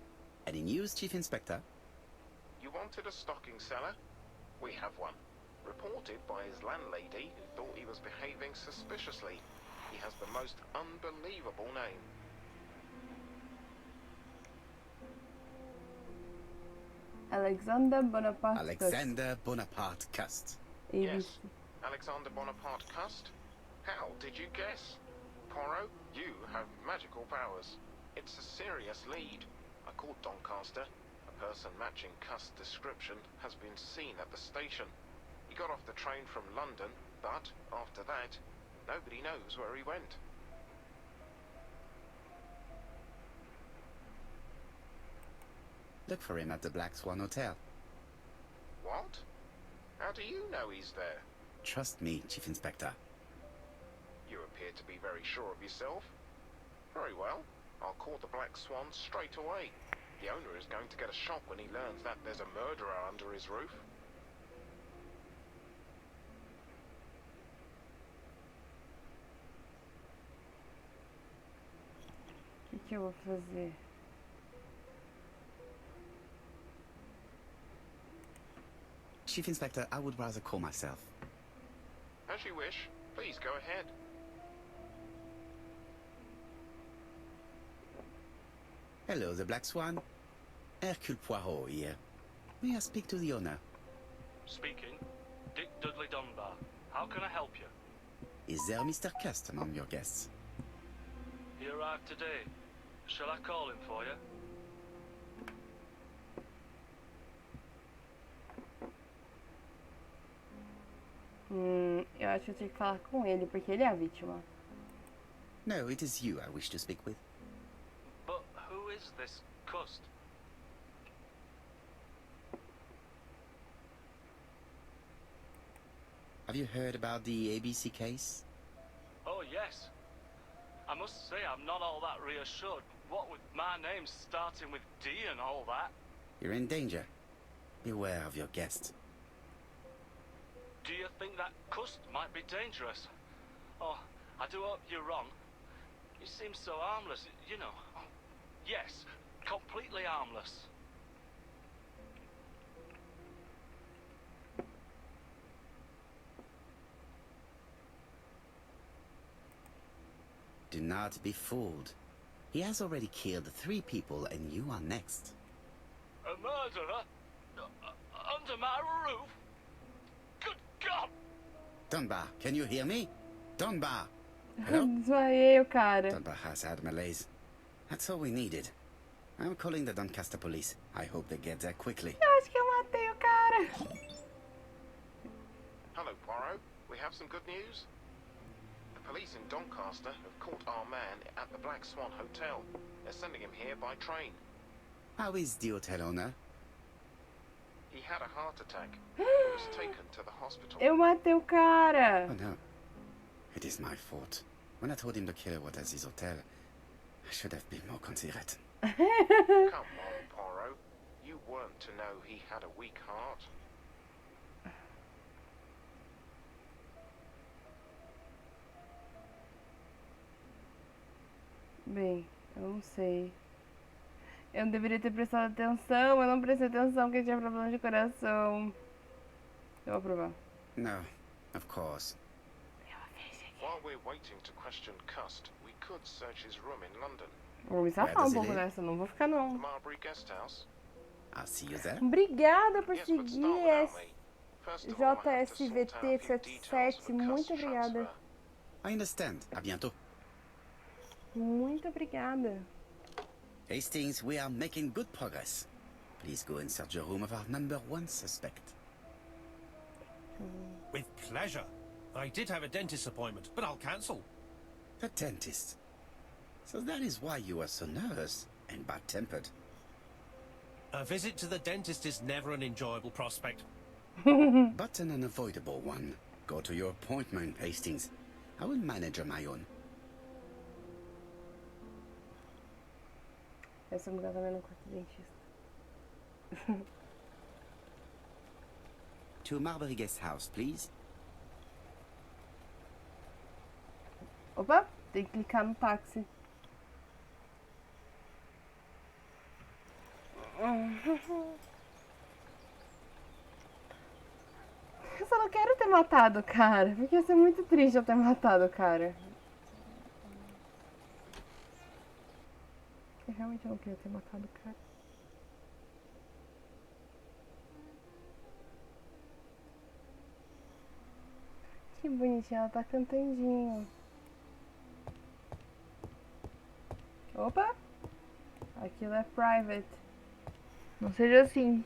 Any news, Chief Inspector? You wanted a stocking seller? We have one. Reported by his landlady who thought he was behaving suspiciously. He has the most unbelievable name. Alexander Bonaparte. Alexander Bonaparte Cust. Yes, Alexander Bonaparte Cust? How did you guess? Poirot, you have magical powers. It's a serious lead. I called Doncaster. A person matching Cust's description has been seen at the station. He got off the train from London, but after that, nobody knows where he went. Look for him at the Black Swan Hotel. What? How do you know he's there? Trust me, Chief Inspector. You appear to be very sure of yourself. Very well. I'll call the Black Swan straight away. The owner is going to get a shock when he learns that there's a murderer under his roof. O que eu vou fazer? Chief Inspector, I would rather call myself. As you wish. Please go ahead. Hello, the Black Swan. Hercule Poirot here. May I speak to the owner? Speaking. Dick Dudley Dunbar. How can I help you? Is there Mr. Cust among your guests? He arrived today. Shall I call him for you? Eu acho que eu tinha que falar com ele, porque ele é a vítima. No, it is you I wish to speak with. But who is this Cust? Have you heard about the ABC case? Oh, yes. I must say I'm not all that reassured. What with my name starting with D and all that. You're in danger. Beware of your guest. Do you think that Cust might be dangerous? Oh, I do hope you're wrong. He seems so harmless, you know. Yes, completely harmless. Do not be fooled. He has already killed 3 people and you are next. A murderer? Under my roof? Good God! Dunbar, can you hear me? Dunbar! Hello? Desmaiei o cara. Dunbar has had malaise. That's all we needed. I'm calling the Doncaster police. I hope they get there quickly. Eu acho que eu matei o cara. Hello, Poirot. We have some good news. The police in Doncaster have caught our man at the Black Swan Hotel. They're sending him here by train. How is the hotel owner? He had a heart attack. He was taken to the hospital. Eu matei o cara. Oh no. It is my fault. When I told him the killer was at his hotel, I should have been more considerate. Come on, Poirot. You weren't to know he had a weak heart. Bem, eu não sei. Eu não deveria ter prestado atenção. Eu não prestei atenção porque tinha problema de coração. Eu vou provar. No, of course. While we're waiting to question Cust, we could search his room in London. Vou me safar does um he pouco live? nessa. Não vou ficar The não. Marbury Guest House? I'll see you there. Obrigada por Yes, but start seguir. without me. First of all, I have to sort out a few details for JSVT77, the muito cust obrigada. transfer. I understand. À bientôt. Muito obrigada. Hastings, we are making good progress. Please go and search the room of our #1 suspect. With pleasure. I did have a dentist appointment, but I'll cancel. The dentist. So that is why you are so nervous and bad-tempered. A visit to the dentist is never an enjoyable prospect. But an unavoidable one. Go to your appointment, Hastings. I will manage on my own. Essa mulher também não curte dentista. To Marbury Guest House, please. Opa, tem que clicar no táxi. Eu só não quero ter matado o cara, porque ia ser muito triste eu ter matado o cara. Eu realmente não queria ter matado o cara. Que bonitinha, ela tá cantandinho. Opa! Aquilo é private. Não seja assim.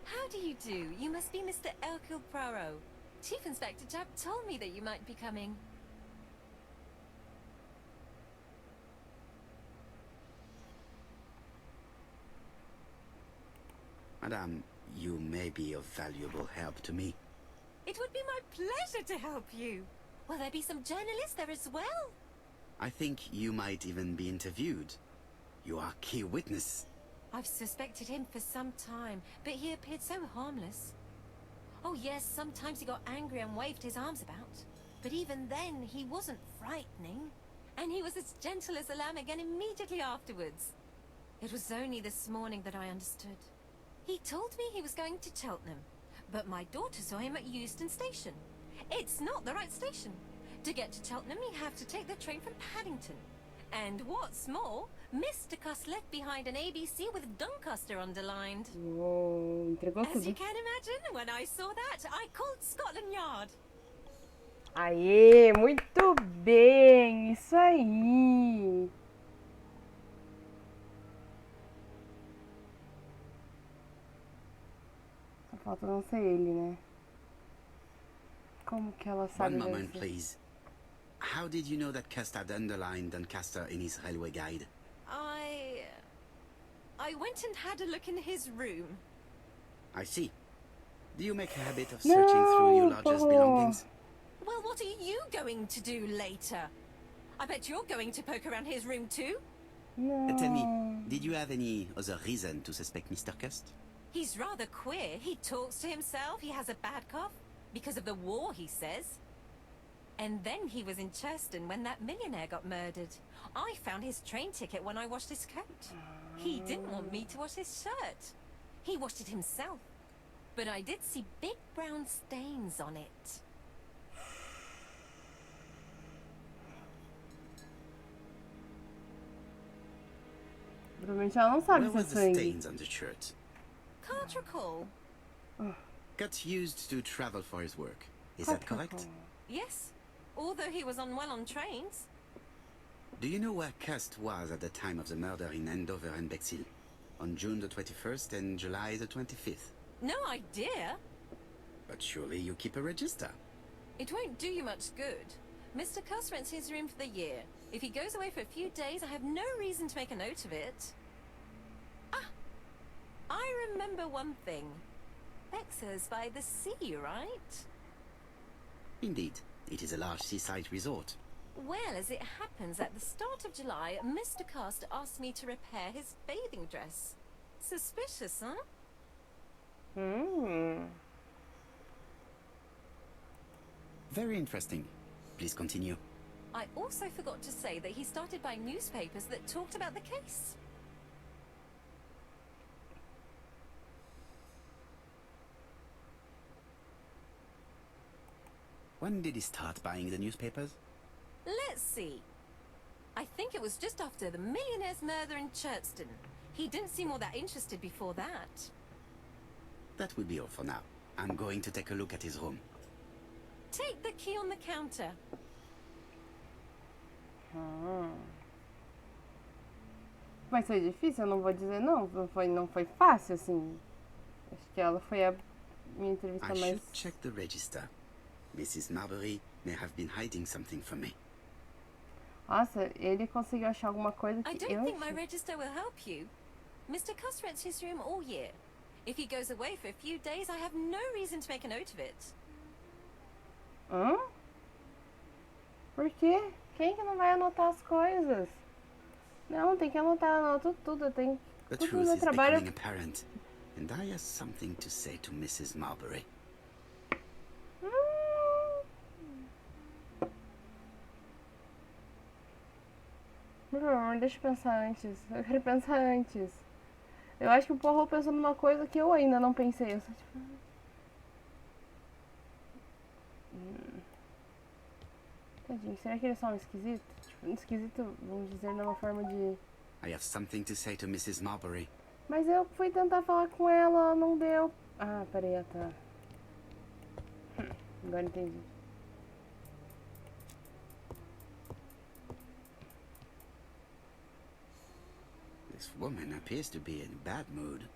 How do you do? You must be Mr. Hercule Poirot. Chief Inspector Japp told me that you might be coming. Madame, you may be of valuable help to me. It would be my pleasure to help you. Will there be some journalists there as well? I think you might even be interviewed. You are key witness. I've suspected him for some time, but he appeared so harmless. Oh yes, sometimes he got angry and waved his arms about. But even then, he wasn't frightening. And he was as gentle as a lamb again immediately afterwards. It was only this morning that I understood. He told me he was going to Cheltenham, but my daughter saw him at Euston Station. It's not the right station. To get to Cheltenham, you have to take the train from Paddington. And what's more, Mr. Cuss left behind an ABC with Doncaster underlined. Uou, entregou As you tudo. can imagine, when I saw that, I called Scotland Yard. Aê, muito bem, isso aí. Só falta não ser ele, né? Como que ela sabe One moment, disso? please. How did you know that Cust had underlined Doncaster in his railway guide? I went and had a look in his room. I see. Do you make a habit of searching through your lodger's belongings? Well, what are you going to do later? I bet you're going to poke around his room too. Tell me, did you have any other reason to suspect Mr. Cust? He's rather queer. He talks to himself. He has a bad cough. Because of the war, he says. And then he was in Churston when that millionaire got murdered. I found his train ticket when I washed his coat. He didn't want me to wash his shirt. He washed it himself. But I did see big brown stains on it. Provavelmente ela não sabe Where se é were the sangue. stains on the shirt? Can't recall. Cust used to travel for his work. Is that correct? Yes, although he was unwell on trains. Do you know where Cust was at the time of the murder in Andover and Bexhill? On June the 21st and July the 25th? No idea. But surely you keep a register. It won't do you much good. Mr. Cuss rents his room for the year. If he goes away for a few days, I have no reason to make a note of it. Ah, I remember one thing. Bexhill by the sea, right? Indeed, it is a large seaside resort. Well, as it happens, at the start of July, Mr. Cust asked me to repair his bathing dress. Suspicious, huh? Very interesting. Please continue. I also forgot to say that he started buying newspapers that talked about the case. When did he start buying the newspapers? Let's see. I think it was just after the millionaire's murder in Churston. He didn't seem all that interested before that. That will be all for now. I'm going to take a look at his room. Take the key on the counter. Mas foi difícil, eu não vou dizer não. Não foi fácil, assim. Acho que ela foi a minha entrevista I mais... should check the register. Mrs. Marbury may have been hiding something from me. Nossa, ele conseguiu achar alguma coisa I que don't eu think my achei. register will help you. Mr. Cuss rents his room all year. If he goes away for a few days, I have no reason to make a note of it. Hã? Por quê? Quem que não vai anotar as coisas? Não, tem que anotar, anoto tudo. Tem The tudo truth no is trabalho. becoming apparent, and I have something to say to Mrs. Marbury. Não, deixa eu pensar antes. Eu quero pensar antes. Eu acho que o Poirot pensou numa coisa que eu ainda não pensei. Eu só, tipo... Tadinho, será que ele é só um esquisito? Tipo, um esquisito, vamos dizer, numa forma de... I have something to say to Mrs. Marbury. Mas eu fui tentar falar com ela, não deu. Ah, peraí, tá. Agora entendi. This woman appears to be in a bad mood.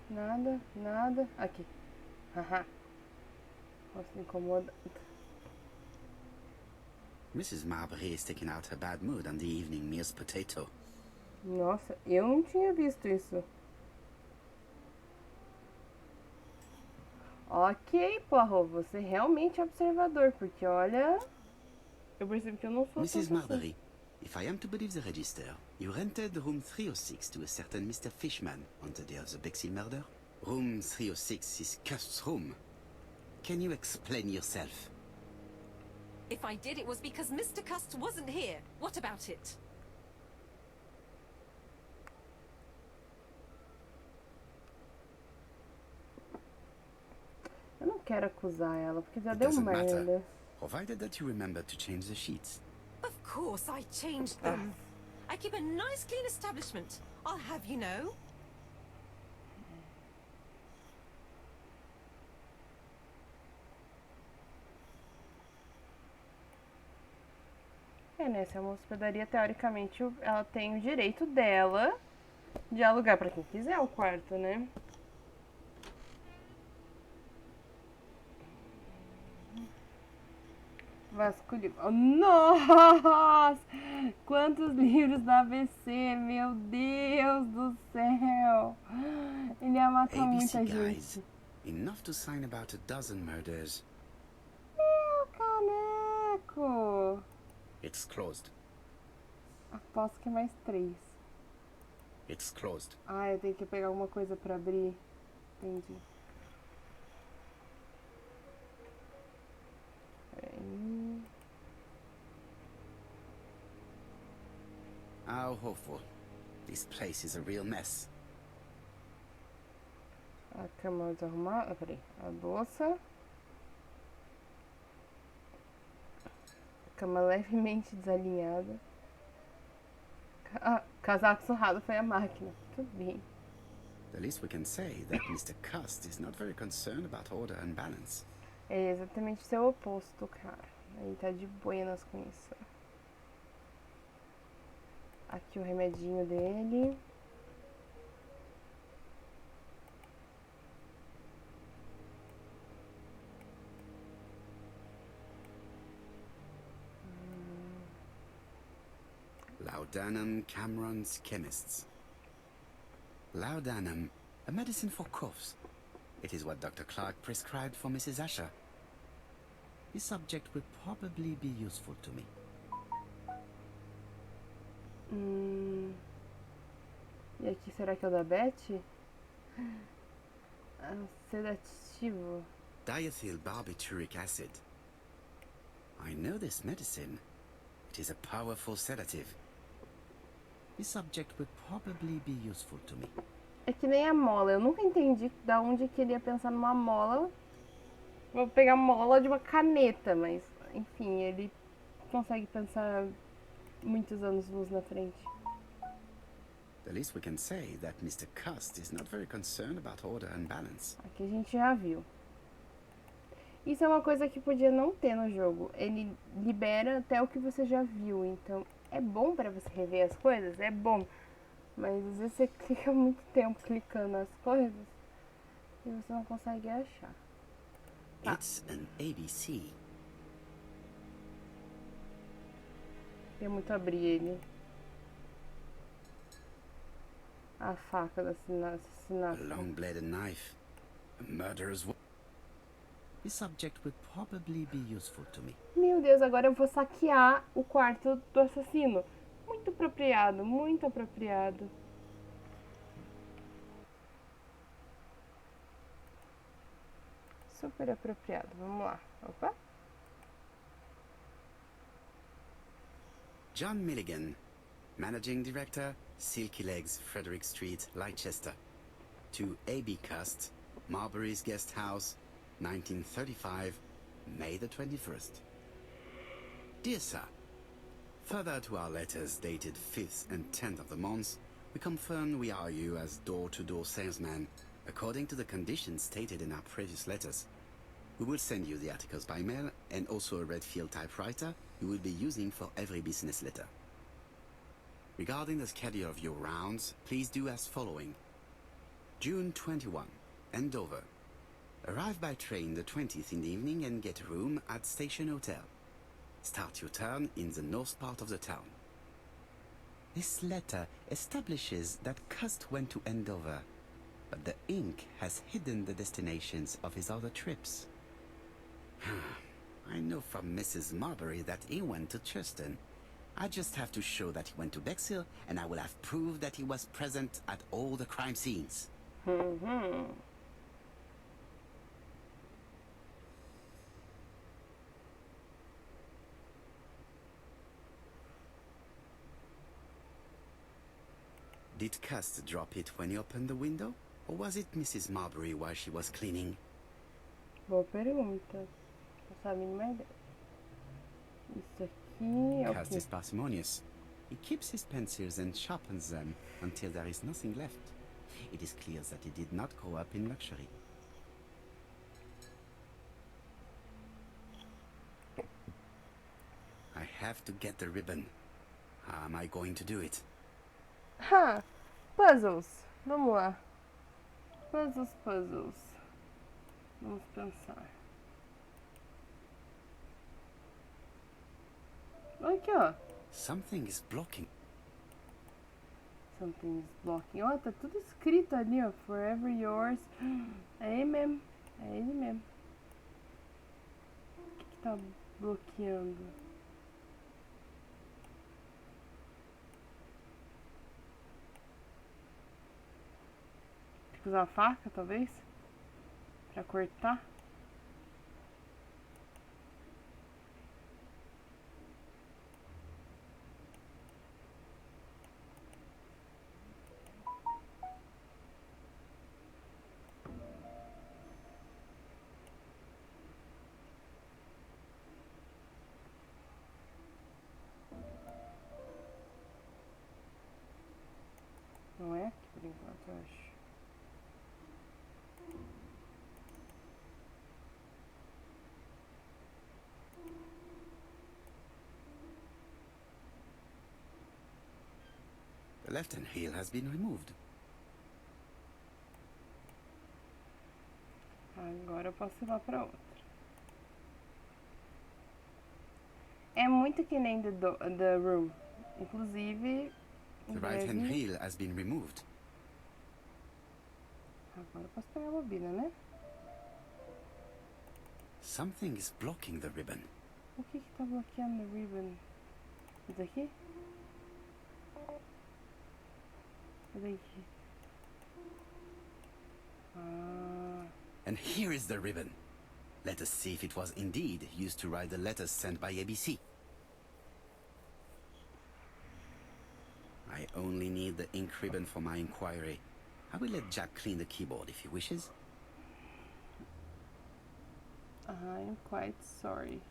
Nada, nada. Aqui. Haha. Nossa, me incomoda. Mrs. Marbury is taking out her bad mood on the evening meal's potato. Nossa, eu não tinha visto isso. Ok, Poirot, você realmente é observador, porque olha... Eu percebo que eu não sou Mrs. tanto assim. Marbury, if I am to believe the register, you rented room 306 to a certain Mr. Fishman on the day of the Bexley murder? Room 306 is Cust's room. Can you explain yourself? If I did, it was because Mr. Cust wasn't here. What about it? Eu não quero acusar ela, porque já It deu doesn't matter, merda. provided that you remember to change the sheets. Of course, I changed them. I keep a nice, clean establishment. I'll have you know. É, né? Se é uma hospedaria, teoricamente, ela tem o direito dela de alugar pra quem quiser o quarto, né? Vasculho. Nossa! Quantos livros da ABC, meu Deus do céu! Ele ia matar muita ABC guys, gente. enough to sign about a dozen murders. Meu caneco! It's closed. Aposto que é mais 3. It's closed. Ah, eu tenho que pegar alguma coisa pra abrir. Entendi. Peraí. How hopeful. This place is a real mess. A cama desarrumada. Peraí. A louça. Cama levemente desalinhada. Casaco surrado foi a máquina. Tudo bem. The least we can say that Mr. Cust is not very concerned about order and balance. É exatamente o seu oposto, cara. Aí tá de buenas com isso. Aqui o remedinho dele. Laudanum Cameron's Chemists. Laudanum, a medicine for coughs. It is what Dr. Clark prescribed for Mrs. Asher. This subject will probably be useful to me. E aqui, será que é o da Beth? Sedativo. Diethyl barbituric acid. I know this medicine. It is a powerful sedative. This subject will probably be useful to me. É que nem a mola. Eu nunca entendi da onde que ele ia pensar numa mola vou pegar a mola de uma caneta, mas enfim, ele consegue pensar muitos anos-luz na frente. The least we can say that Mr. Cust is not very concerned about order and balance. Aqui a gente já viu. Isso é uma coisa que podia não ter no jogo. Ele libera até o que você já viu, então é bom pra você rever as coisas, é bom. Mas às vezes você clica muito tempo clicando nas coisas e você não consegue achar. Tá. It's an ABC. Queria muito abrir ele. A faca do A assassinato. long-bladed knife. A murderer's weapon. This subject will probably be useful to me. Meu Deus, agora eu vou saquear o quarto do assassino. Muito apropriado, muito apropriado. Super apropriado. Vamos lá. Opa. John Milligan, Managing Director, Silky Legs, Frederick Street, Leicester. To A.B. Cust, Marbury's Guest House, 1935, May the 21st. Dear Sir, further to our letters dated 5th and 10th of the month, we confirm we are you as door-to-door salesman, according to the conditions stated in our previous letters. We will send you the articles by mail and also a Redfield typewriter you will be using for every business letter. Regarding the schedule of your rounds, please do as following. June 21, Andover. Arrive by train the 20th in the evening and get a room at Station Hotel. Start your turn in the north part of the town. This letter establishes that Cust went to Andover, but the ink has hidden the destinations of his other trips. I know from Mrs. Marbury that he went to Churton. I just have to show that he went to Bexhill, and I will have proved that he was present at all the crime scenes. Did Cust drop it when he opened the window? Or was it Mrs. Marbury while she was cleaning? Boa pergunta. Não sabe a mínima ideia. Isso aqui é o Cust quê? is parsimonious. He keeps his pencils and sharpens them until there is nothing left. It is clear that he did not grow up in luxury. I have to get the ribbon. How am I going to do it? Ha! Puzzles. Vamos lá. Puzzles, puzzles. Vamos pensar. Aqui, ó. Something is blocking. Something's blocking. Ó, tá tudo escrito ali, ó. Forever yours. É ele mesmo. É ele mesmo. O que tá bloqueando? Tem que usar uma faca, talvez? Pra cortar? Não é aqui por enquanto, eu acho. The left-hand heel has been removed. Agora eu posso ir lá pra outra. É muito que nem The Room. Inclusive, em The right-hand breve... heel has been removed. Agora eu posso pegar a bobina, né? Something is blocking the ribbon. O que que tá bloqueando o ribbon? Isso aqui? Cadê aqui? Ah... And here is the ribbon. Let us see if it was indeed used to write the letters sent by ABC. I only need the ink ribbon for my inquiry. I will let Jack clean the keyboard if he wishes. I'm quite sorry.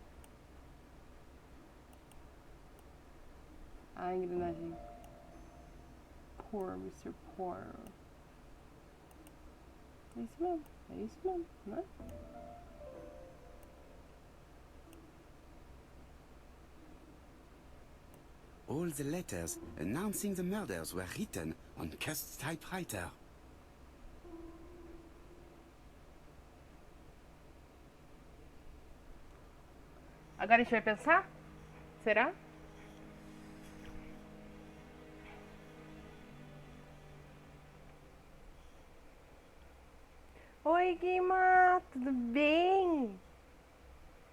A engrenagem. Poor Mr. Poirot. É isso mesmo, né? All the letters announcing the murders were written on Cust's typewriter. Agora a gente vai pensar? Será? Oi, Guima! Tudo bem?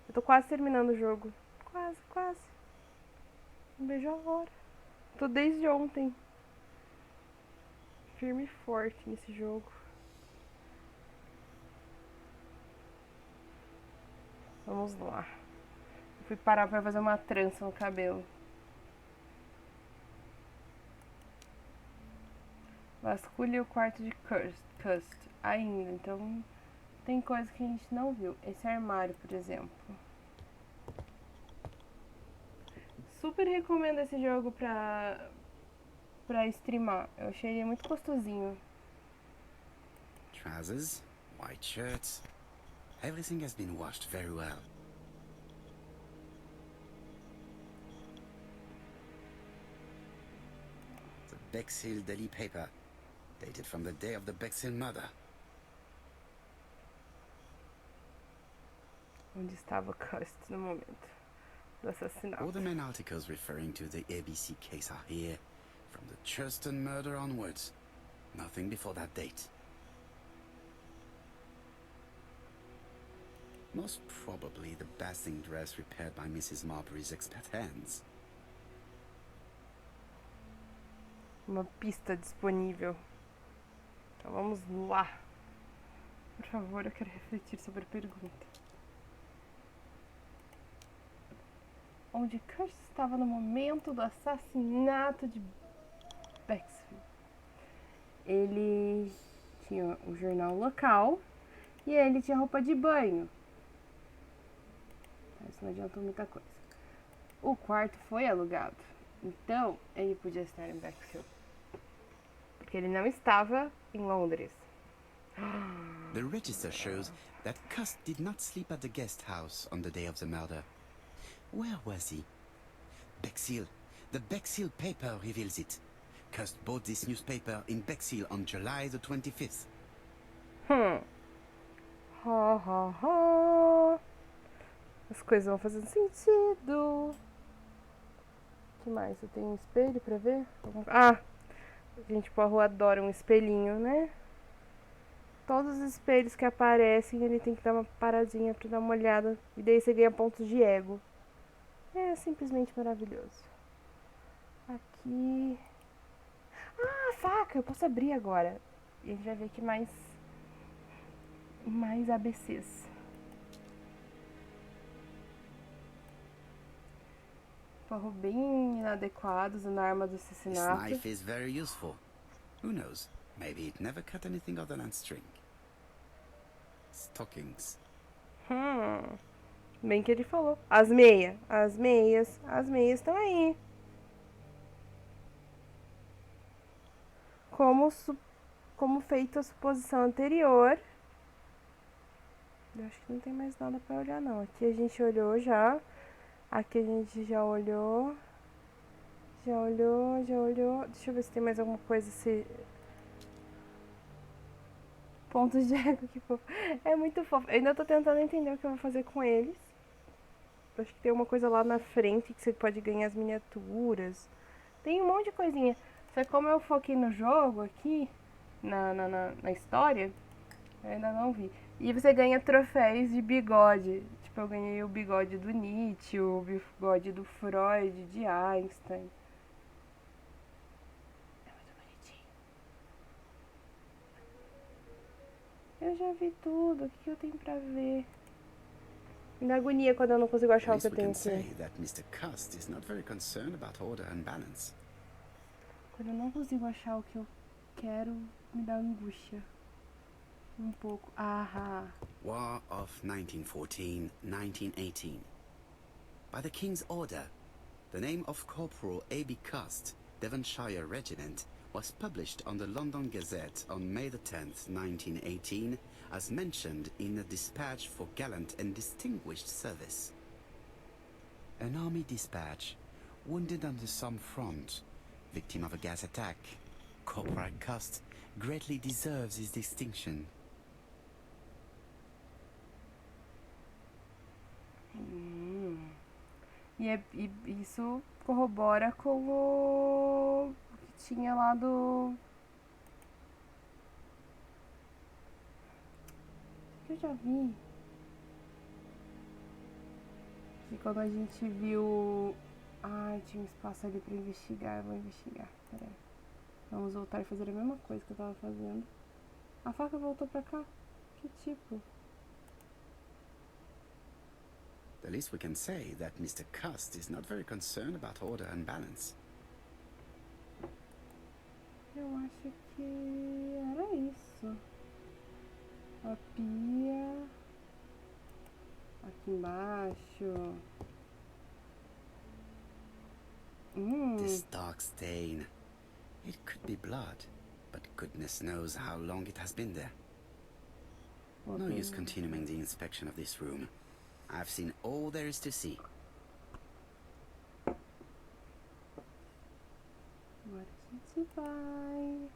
Eu tô quase terminando o jogo. Quase. Um beijo agora. Tô desde ontem. Firme e forte nesse jogo. Vamos lá. Eu fui parar pra fazer uma trança no cabelo. Vasculhe o quarto de Cust ainda, então tem coisa que a gente não viu. Esse armário, por exemplo. Super recomendo esse jogo pra streamar. Eu achei ele muito gostosinho. Trousers, white shirts. Everything has been washed very well. The Bexhill daily paper, dated from the day of the Bexhill murder. Onde estava Cust no momento do assassinato. All the main articles referring to the ABC case are here, from the Churston murder onwards. Nothing before that date. Most probably the basting dress repaired by Mrs. Marbury's expert hands. Uma pista disponível. Então vamos lá. Por favor, eu quero refletir sobre a pergunta. Onde Cust estava no momento do assassinato de Bexhill? Ele tinha o jornal local e ele tinha roupa de banho. Isso não adiantou muita coisa. O quarto foi alugado. Então, ele podia estar em Bexhill. Porque ele não estava em Londres. The register shows that Cust did not sleep at the guest house on the day of the murder. Where was he? Bexhill. The Bexhill paper reveals it. Cust bought this newspaper in Bexhill on July the 25th. Ha, ha, ha. As coisas vão fazendo sentido. O que mais? Eu tenho um espelho pra ver? Ah! Gente, Poirot adora um espelhinho, né? Todos os espelhos que aparecem, ele tem que dar uma paradinha pra dar uma olhada. E daí você ganha pontos de ego. É simplesmente maravilhoso. Aqui... Ah, a faca! Eu posso abrir agora. E a gente vai ver aqui mais ABCs. Poirot bem inadequados na arma do This assassinato. knife is very useful. Who knows? Maybe it never cut anything other than string. Stockings. Bem que ele falou. As meias estão aí. Como feito a suposição anterior. Eu acho que não tem mais nada pra olhar não. Aqui a gente olhou já. Aqui a gente já olhou. Já olhou. Deixa eu ver se tem mais alguma coisa. Pontos de ego, que fofo. É muito fofo. Eu ainda tô tentando entender o que eu vou fazer com eles. Acho que tem uma coisa lá na frente que você pode ganhar as miniaturas. Tem um monte de coisinha. Só que como eu foquei no jogo aqui, na história, eu ainda não vi. E você ganha troféus de bigode. Tipo, eu ganhei o bigode do Nietzsche, o bigode do Freud, de Einstein. É muito bonitinho. Eu já vi tudo. O que eu tenho pra ver? Me dá agonia quando eu não consigo achar o que eu tenho say aqui. that Mr. Cust is not very concerned about order and balance. Quando eu não consigo achar o que eu quero, me dá angústia. pouco. Ah. War of 1914-1918. By the King's order, the name of Corporal A.B. Cust, Devonshire Regiment, was published on the London Gazette on May the 10th, 1918, as mentioned in a dispatch for gallant and distinguished service. An army dispatch, wounded on the Somme front, victim of a gas attack. Corporal Cust greatly deserves his distinction. E isso corrobora com o que tinha lá do... que eu já vi. Que quando a gente viu... Ai, tinha um espaço ali pra investigar. Eu vou investigar, peraí. Vamos voltar e fazer a mesma coisa que eu tava fazendo. A faca voltou pra cá? Que tipo? The least we can say that Mr. Cust is not very concerned about order and balance. Eu acho que era isso. A pia. Aqui embaixo. This dark stain. It could be blood, but goodness knows how long it has been there. No use continuing the inspection of this room. I've seen all there is to see. Agora a gente vai.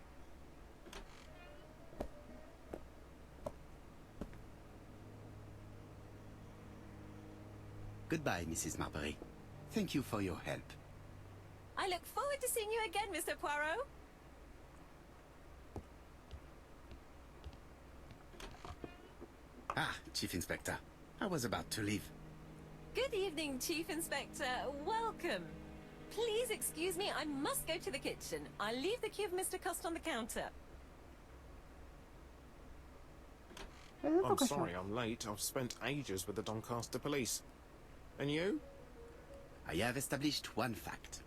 Goodbye, Mrs. Marbury. Thank you for your help. I look forward to seeing you again, Mr. Poirot. Ah, Chief Inspector. I was about to leave. Good evening, Chief Inspector. Welcome. Please excuse me, I must go to the kitchen. I'll leave the key of Mr. Cust on the counter. I'm sorry I'm late. I've spent ages with the Doncaster police. And you? I have established one fact.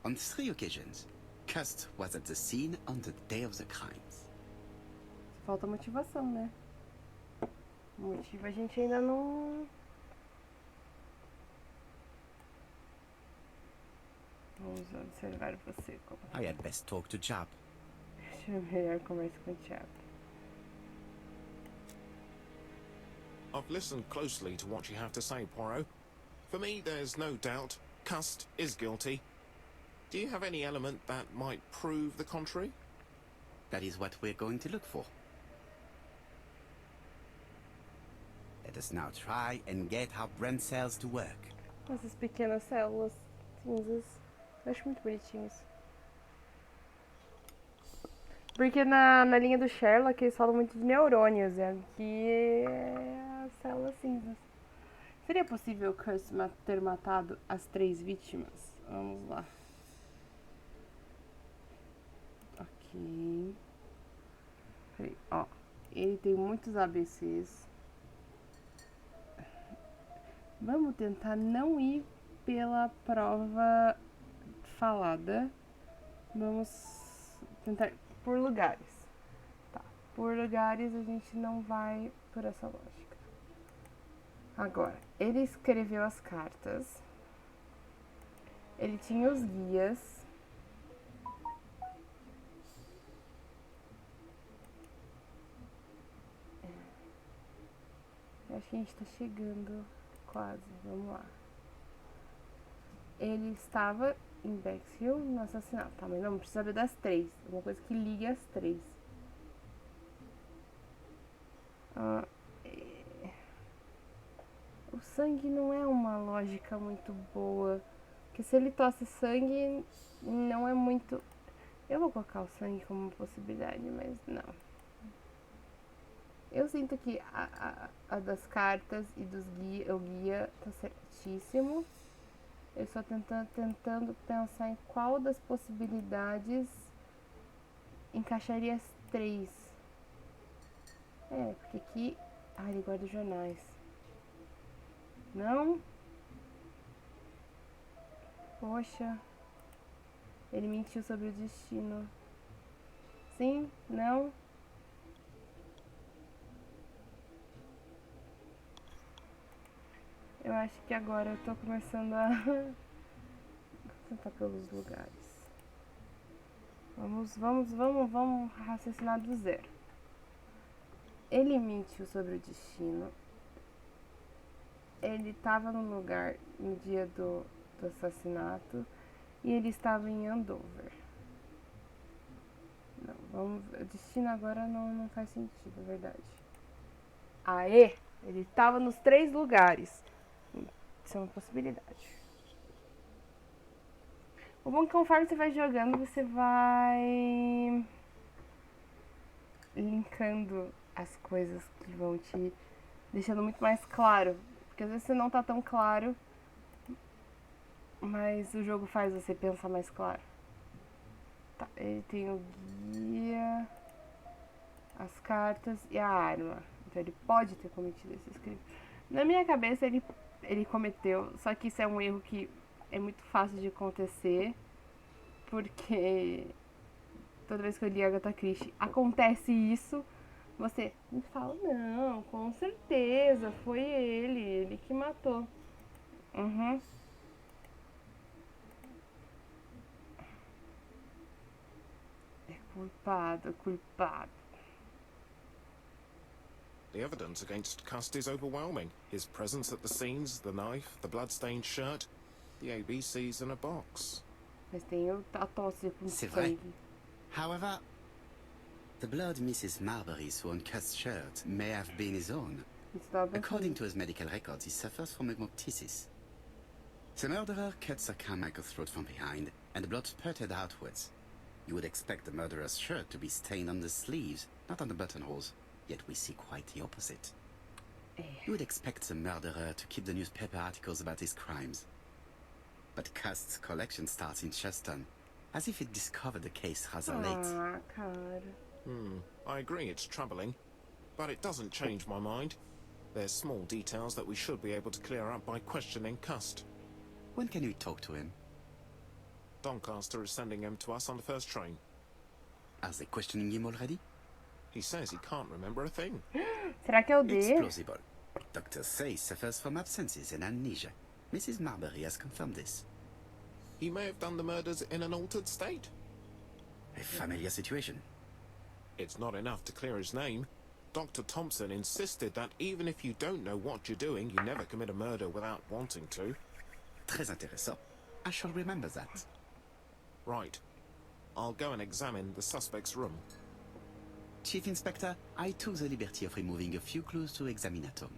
On 3 occasions, Cust was at the scene on the day of the crimes. Falta motivação, né? O motivo a gente ainda não... Vamos observar você como... I had best talk to Jap. Acho melhor conversa com o Chap. I've listened closely to what you have to say, Poirot. For me, there's no doubt Cust is guilty. Do you have any element that might prove the contrary? That is what we're going to look for. Let us now try and get our brain cells to work. Essas pequenas células cinzas. Eu acho muito bonitinhos. Porque na linha do Sherlock eles falam muito de neurônios. E aqui é as células cinzas. Seria possível Cust ter matado as 3 vítimas? Vamos lá. Ok. Peraí, ó. Ele tem muitos ABCs. Vamos tentar não ir pela prova falada. Vamos tentar por lugares. Tá. Por lugares a gente não vai por essa lógica. Agora, ele escreveu as cartas. Ele tinha os guias. Eu acho que a gente tá chegando quase. Vamos lá. Ele estava em Bexhill no assassinato. Tá, mas não precisa saber das 3. Uma coisa que ligue as 3. O sangue não é uma lógica muito boa. Porque se ele tosse sangue, não é muito... Eu vou colocar o sangue como uma possibilidade, mas não. Eu sinto que a das cartas e dos guia, o guia tá certíssimo. Eu só tentando pensar em qual das possibilidades encaixaria as 3. É, porque aqui... Ah, ele guarda os jornais. Não? Poxa. Ele mentiu sobre o destino. Sim? Não? Eu acho que agora eu tô começando a sentar pelos lugares. Vamos raciocinar do zero. Ele mentiu sobre o destino. Ele estava no lugar no dia do assassinato e ele estava em Andover. Não, o destino agora não faz sentido, é verdade. Aê! Ele estava nos 3 lugares. Isso é uma possibilidade. O bom é que conforme você vai jogando, você vai linkando as coisas que vão te deixando muito mais claro. Porque às vezes você não tá tão claro, mas o jogo faz você pensar mais claro. Tá, ele tem o guia, as cartas e a arma. Então ele pode ter cometido esse crime. Na minha cabeça ele cometeu, só que isso é um erro que é muito fácil de acontecer, porque toda vez que eu li Agatha Christie acontece isso, você me fala, não, com certeza, foi ele que matou. Uhum. É culpado. The evidence against Cust is overwhelming. His presence at the scenes, the knife, the blood-stained shirt, the ABCs in a box. Mas tem a tosse com C'est vrai. sangue. However, the blood Mrs. Marbury's on Cust's shirt may have been his own. Isso tava According pensando. to his medical records, he suffers from hemoptysis. The murderer cut Sir Carmichael's throat from behind, and the blood spurted outwards. You would expect the murderer's shirt to be stained on the sleeves, not on the buttonholes. Yet we see quite the opposite. You would expect the murderer to keep the newspaper articles about his crimes. But Cust's collection starts in Cheston, as if it discovered the case rather late. Ah, cara. I agree it's troubling, but it doesn't change my mind. There's small details that we should be able to clear up by questioning Cust. When can we talk to him? Doncaster is sending him to us on the first train. Are they questioning him already? He says he can't remember a thing. Será que é o It's D? plausible. Doctors say he suffers from absences and amnesia. Mrs. Marbury has confirmed this. He may have done the murders in an altered state. A familiar situation. It's not enough to clear his name. Dr. Thompson insisted that even if you don't know what you're doing, you never commit a murder without wanting to. Très intéressant. I shall remember that. Right. I'll go and examine the suspect's room. Chief Inspector, I took the liberty of removing a few clues to examinatum.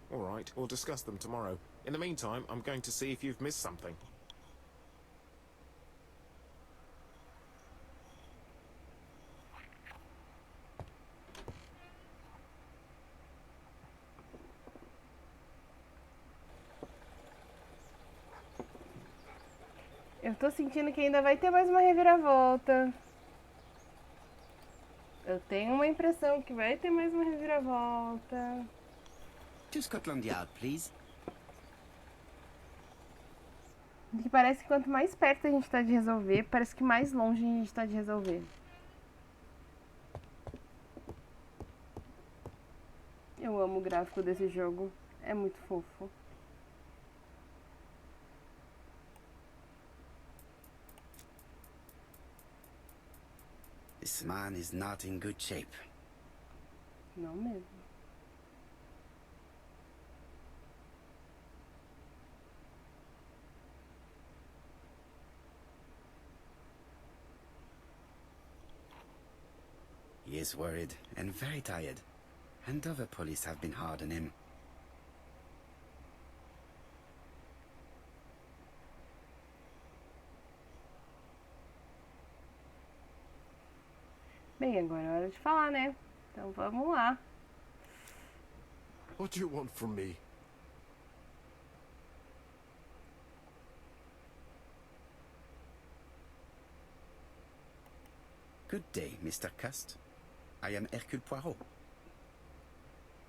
All right, we'll discuss them tomorrow. In the meantime, I'm going to see if you've missed something. Eu tô sentindo que ainda vai ter mais uma reviravolta. Eu tenho uma impressão que vai ter mais uma reviravolta. To Scotland Yard, please. Que parece que quanto mais perto a gente tá de resolver, parece que mais longe a gente tá de resolver. Eu amo o gráfico desse jogo. É muito fofo. This man is not in good shape. Não mesmo. He is worried and very tired, and other police have been hard on him. Bem, agora é hora de falar, né? Então vamos lá. What do you want from me? Good day, Mr. Cust. I am Hercule Poirot.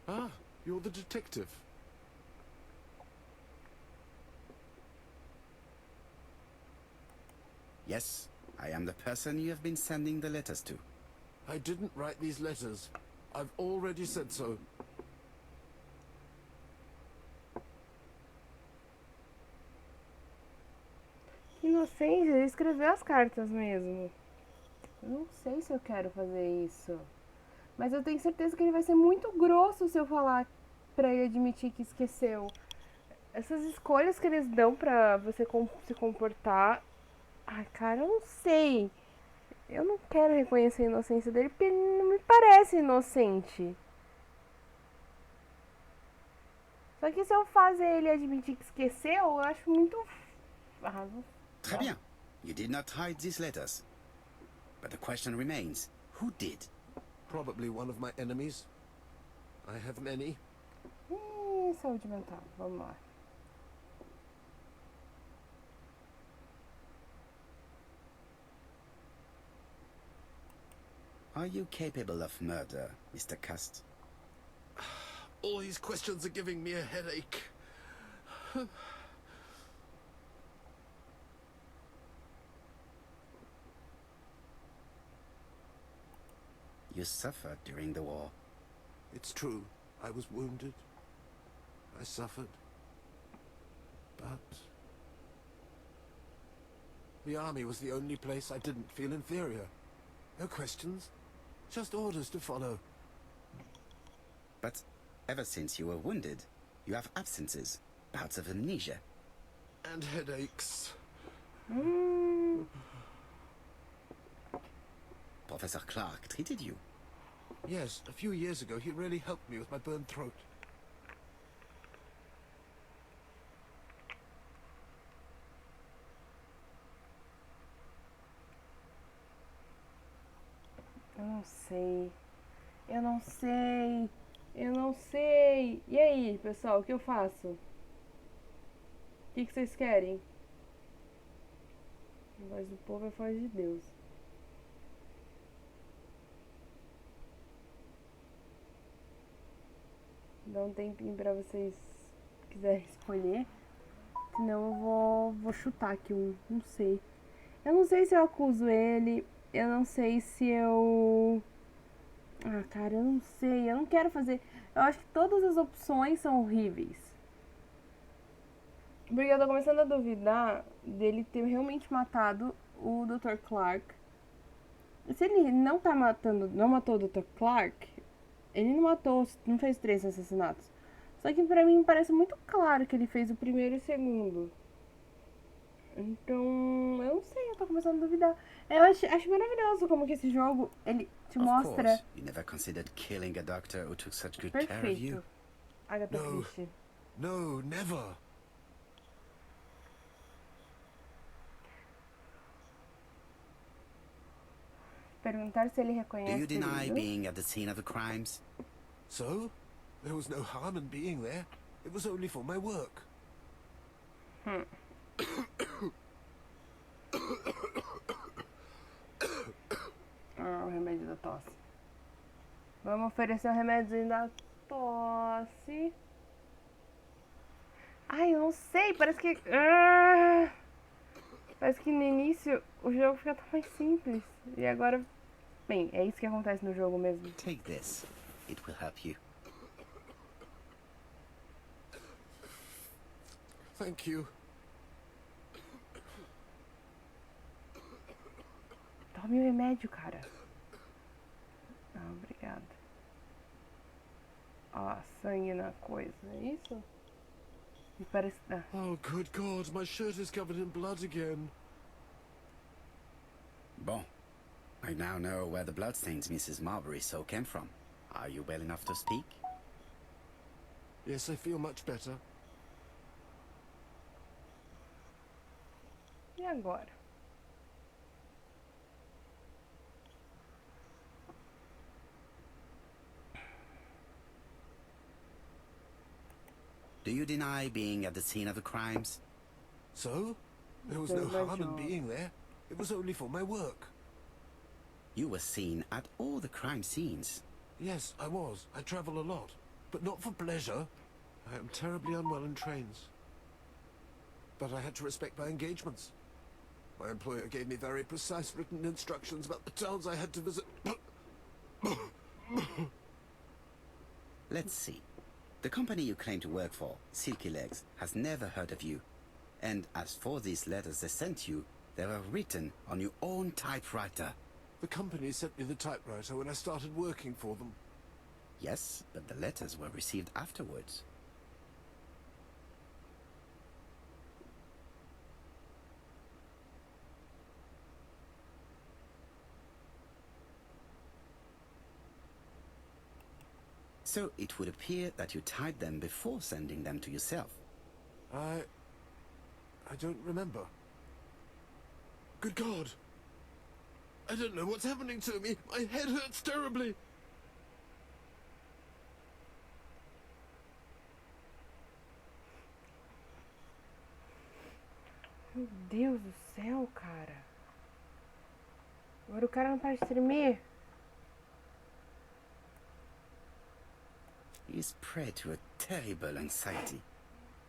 Ah, you're the detective. Yes, I am the person you have been sending the letters to. I didn't write these letters. I've already said so. sei, ele escreveu as cartas mesmo. Eu não sei se eu quero fazer isso. Mas eu tenho certeza que ele vai ser muito grosso se eu falar pra ele admitir que esqueceu. Essas escolhas que eles dão pra você se comportar... Ai, cara, eu não sei. Eu não quero reconhecer a inocência dele porque ele não me parece inocente. Só que se eu fazer ele admitir que esqueceu, eu acho muito... Ah, não... Très bien. You did not hide these letters. But the question remains, who did? Probably one of my enemies. I have many. Saúde mental, vamos lá. Are you capable of murder, Mr. Cust? All these questions are giving me a headache. You suffered during the war. It's true. I was wounded. I suffered. But the army was the only place I didn't feel inferior. No questions. Just orders to follow. But ever since you were wounded, you have absences, bouts of amnesia. And headaches. Professor Clark treated you. Yes, a few years ago he really helped me with my burned throat. Eu não sei. Eu não sei. Eu não sei. E aí, pessoal, o que eu faço? O que vocês querem? A voz do povo é a voz de Deus. Dá um tempinho pra vocês quiserem escolher. Senão eu vou chutar aqui um. Não sei. Eu não sei se eu acuso ele. Eu não sei se eu... Ah, cara, eu não sei. Eu não quero fazer... Eu acho que todas as opções são horríveis. Porque eu tô começando a duvidar dele ter realmente matado o Dr. Clark. Se ele não tá matando... Não matou o Dr. Clark... Ele não matou... Não fez 3 assassinatos. Só que pra mim parece muito claro que ele fez o primeiro e o segundo. Então, eu não sei, eu tô começando a duvidar. Eu acho maravilhoso como que esse jogo, ele te mostra... Of course, you never considered killing a doctor who took such good care of you. Perfeito. Agatha No. Christie. No, never. Perguntar se ele Do reconhece you deny tudo. being at the scene of the crimes? So? There was no harm in being there. It was only for my work. Ah, o remédio da tosse. Vamos oferecer o remédio da tosse. Ai, eu não sei, parece que... Parece que no início o jogo fica tão mais simples. E agora... Bem, é isso que acontece no jogo mesmo. Take this. It will help you. Thank you. Tome o remédio, cara. Ah, obrigada. Ó, sangue na coisa, é isso? Me parece... Ah, Oh, good God, my shirt is covered in blood again. Bon. I now know where the bloodstains Mrs. Marbury saw came from. Are you well enough to speak? Yes, I feel much better. e agora? Do you deny being at the scene of the crimes? So? There was no harm in being there. It was only for my work. You were seen at all the crime scenes. Yes, I was. I travel a lot. But not for pleasure. I am terribly unwell in trains. But I had to respect my engagements. My employer gave me very precise written instructions about the towns I had to visit. Let's see. The company you claim to work for, Silky Legs, has never heard of you. And as for these letters they sent you, They were written on your own typewriter. The company sent me the typewriter when I started working for them. Yes, but the letters were received afterwards. So it would appear that you typed them before sending them to yourself. I don't remember. Good God! I don't know what's happening to me. My head hurts terribly. Meu Deus do céu, cara. Agora o cara não para de tremer. He is prey to a terrible anxiety.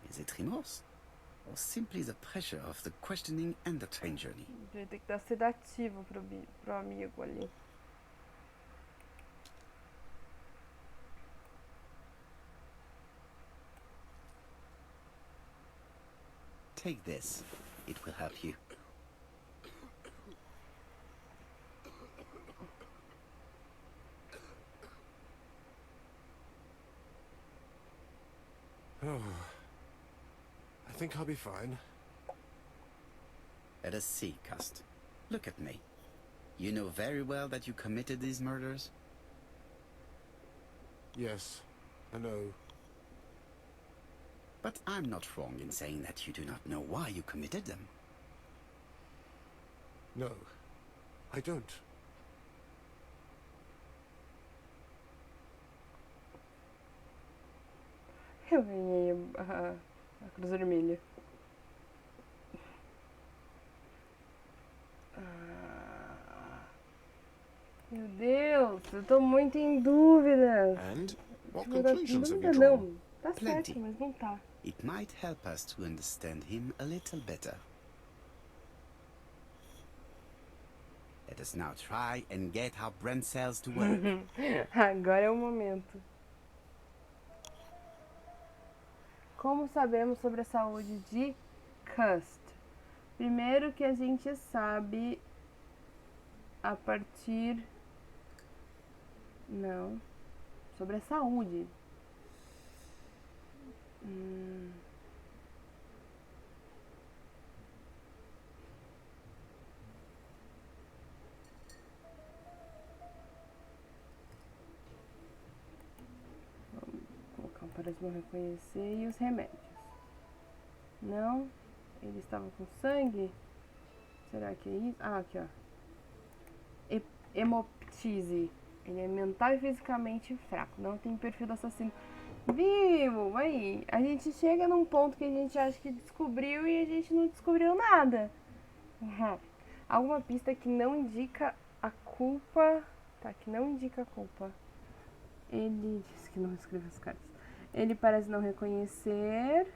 Is it remorse? Or simply the pressure of the questioning and the train journey? Devia ter que dar sedativo pro amigo ali. Take this. It will help you. Oh, I think I'll be fine. Let us see, Cust. Look at me. You know very well that you committed these murders? Yes, I know. But I'm not wrong in saying that you do not know why you committed them. No, I don't. Eu ganhei a Cruz Vermelha. Meu Deus, eu tô muito em dúvida. And what Não dá conclusions have you dúvida drawn? não. Tá Plenty. certo, mas não tá. It might help us to understand him a little better. Let us now try and get our brain cells to work. Agora é o momento. Como sabemos sobre a saúde de Cust? Primeiro que a gente sabe a partir... Não. Sobre a saúde. Vamos colocar para eles não reconhecer. E os remédios. Não. Ele estava com sangue? Será que é isso? Ah, aqui, ó. Hemoptise. Ele é mental e fisicamente fraco. Não tem perfil do assassino. Viu? Aí, a gente chega num ponto que a gente acha que descobriu e a gente não descobriu nada. Alguma pista que não indica a culpa. Tá, que não indica a culpa. Ele disse que não escreveu as cartas. Ele parece não reconhecer.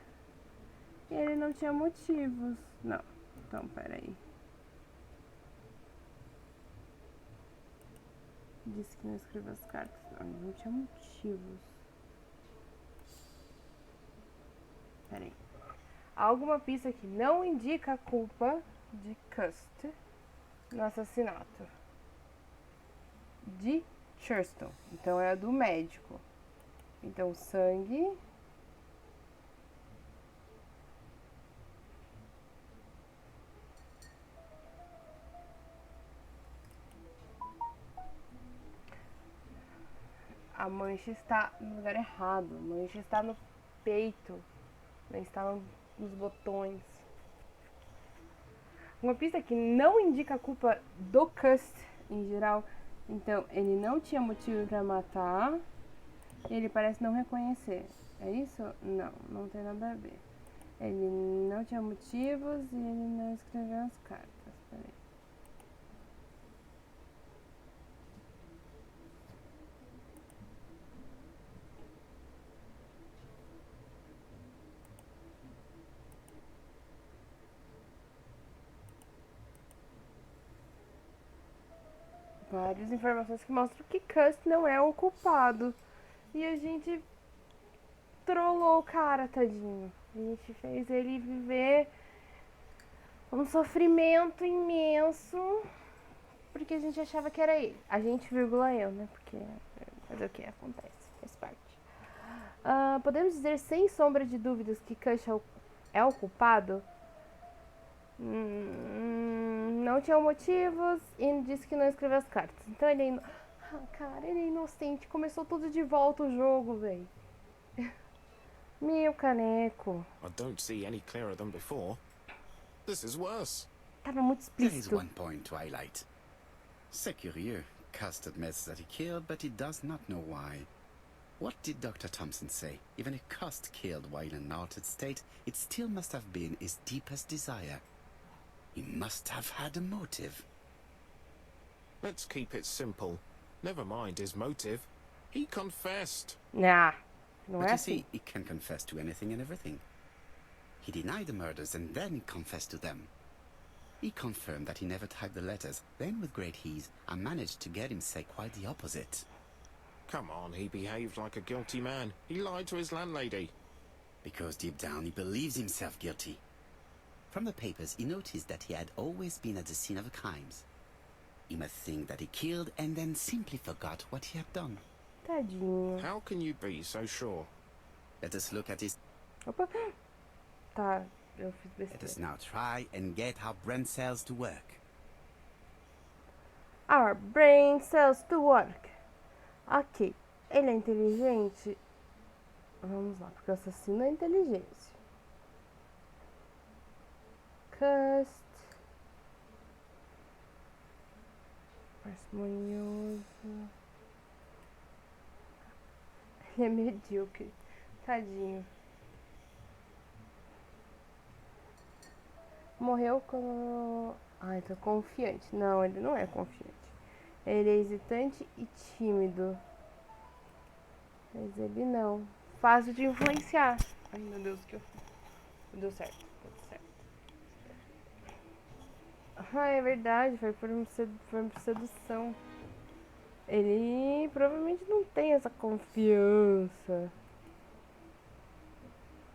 E ele não tinha motivos. Não. Então, peraí. Disse que não escreveu as cartas. Não, ele não tinha motivos. Peraí. Alguma pista que não indica a culpa de Cust no assassinato de Churston. Então é a do médico. Então sangue. A mancha está no lugar errado. A mancha está no peito. Não está nos botões. Uma pista que não indica a culpa do Cust em geral. Então, ele não tinha motivo para matar. E ele parece não reconhecer. É isso? Não, não tem nada a ver. Ele não tinha motivos e ele não escreveu as cartas. Peraí. Várias informações que mostram que Cust não é o culpado. E a gente trollou o cara, tadinho. A gente fez ele viver Um sofrimento imenso, porque a gente achava que era ele. A gente, vírgula eu, né? Porque fazer o que acontece, faz parte. Podemos dizer sem sombra de dúvidas que Kush é o culpado? Não tinha motivos e disse que não escreveu as cartas. Então ele cara, ele é inocente. Começou tudo de volta o jogo, velho. Meu caneco. I don't see any clearer than before. This is worse. Tava muito There is explícito. one point to highlight. C'est curieux. Cust admits that he killed, but he does not know why. What did Dr. Thompson say? Even if Cust killed while in an altered state, it still must have been his deepest desire. He must have had a motive. Let's keep it simple. Never mind his motive. He confessed. Não But é you assim. see, he can confess to anything and everything. He denied the murders and then he confessed to them. He confirmed that he never typed the letters. Then, with great ease, I managed to get him say quite the opposite. Come on, he behaved like a guilty man. He lied to his landlady. Because deep down he believes himself guilty. From the papers, he noticed that he had always been at the scene of the crimes. He must think that he killed and then simply forgot what he had done. Tadinho. How can you be so sure? Let us look at his... Opa. Tá, eu fiz Let us besteira. now try and get our brain cells to work. Our brain cells to work. Ok. Ele é inteligente? Vamos lá, porque o assassino é inteligência. Cust. Parcimonioso. Ele é medíocre. Tadinho. Morreu com... Ai, tô confiante. Não, ele não é confiante. Ele é hesitante e tímido. Mas ele não. Fácil de influenciar. Ai, meu Deus, que eu fiz. Deu certo. Deu certo. Ah, é verdade. Foi por sedução. Ele provavelmente não tem essa confiança.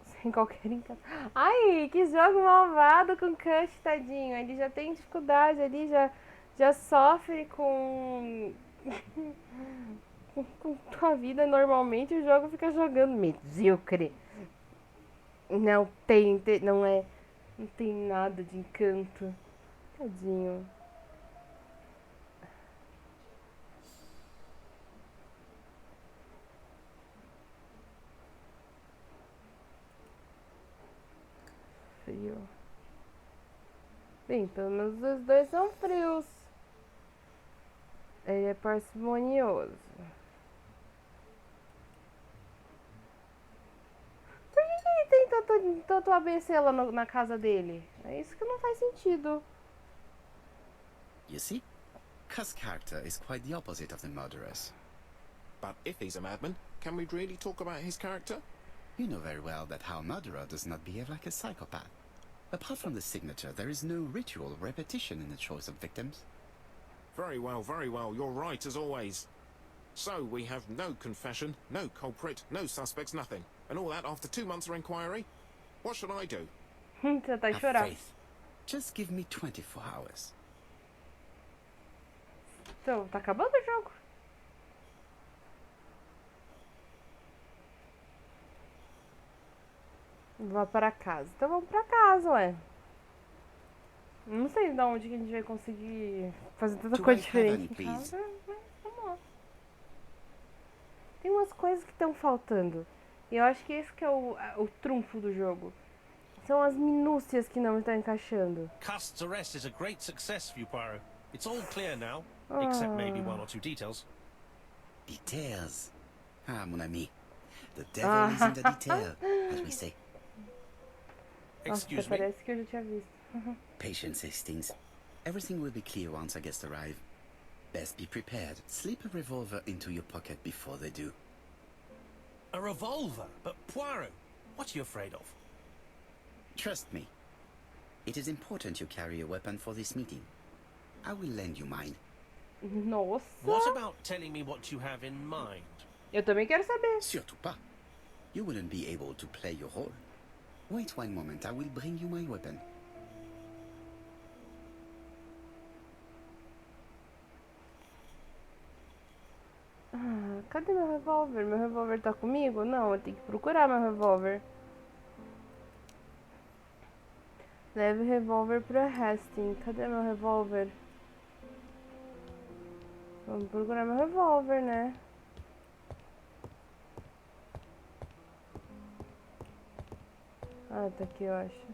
Sem qualquer encantamento. Ai, que jogo malvado com Kush, tadinho. Ele já tem dificuldade ali, já sofre com a vida normalmente. O jogo fica jogando medíocre. Não tem nada de encanto. Tadinho. Frio. Bem, pelo menos os dois são frios. Ele é parcimonioso. Por que ele tem tanto ABC lá na casa dele? É isso que não faz sentido. You see? Cust's character is quite the opposite of the murderer's. But if he's a madman, can we really talk about his character? You know very well that our murderer does not behave like a psychopath. Apart from the signature, there is no ritual repetition in the choice of victims. Very well, you're right as always. So, we have no confession, no culprit, no suspects, nothing. And all that after 2 months of inquiry? What should I do? Você tá Have chorando. faith. Just give me 24 hours. Então, tá acabando o jogo. Vá para casa. Então vamos pra casa, ué. Não sei de onde que a gente vai conseguir fazer tanta To coisa wake heaven, diferente em please. casa. Mas vamos lá. Tem umas coisas que estão faltando. E eu acho que esse que é o trunfo do jogo. São as minúcias que não estão encaixando. Cust's arrest is a great success for you, Poirot. It's all clear now, except maybe one or two details. Details. Ah, mon ami. The devil is in the detail, as we say. Nossa, Excuse me. parece que eu já tinha visto. Patience, Hastings. Everything will be clear once our guests arrive. Best be prepared. Slip a revolver into your pocket before they do. A revolver? But Poirot, what are you afraid of? Trust me. It is important you carry a weapon for this meeting. I will lend you mine. Nossa! What about telling me what you have in mind? Eu também quero saber. Surtout pas. You wouldn't be able to play your role. Wait one moment, I will bring you my weapon. Cadê meu revólver? Meu revólver tá comigo? Não, eu tenho que procurar meu revólver. Leve revólver pra Hastings. Cadê meu revólver? Vamos procurar meu revólver, né? Ah, tá aqui, eu acho.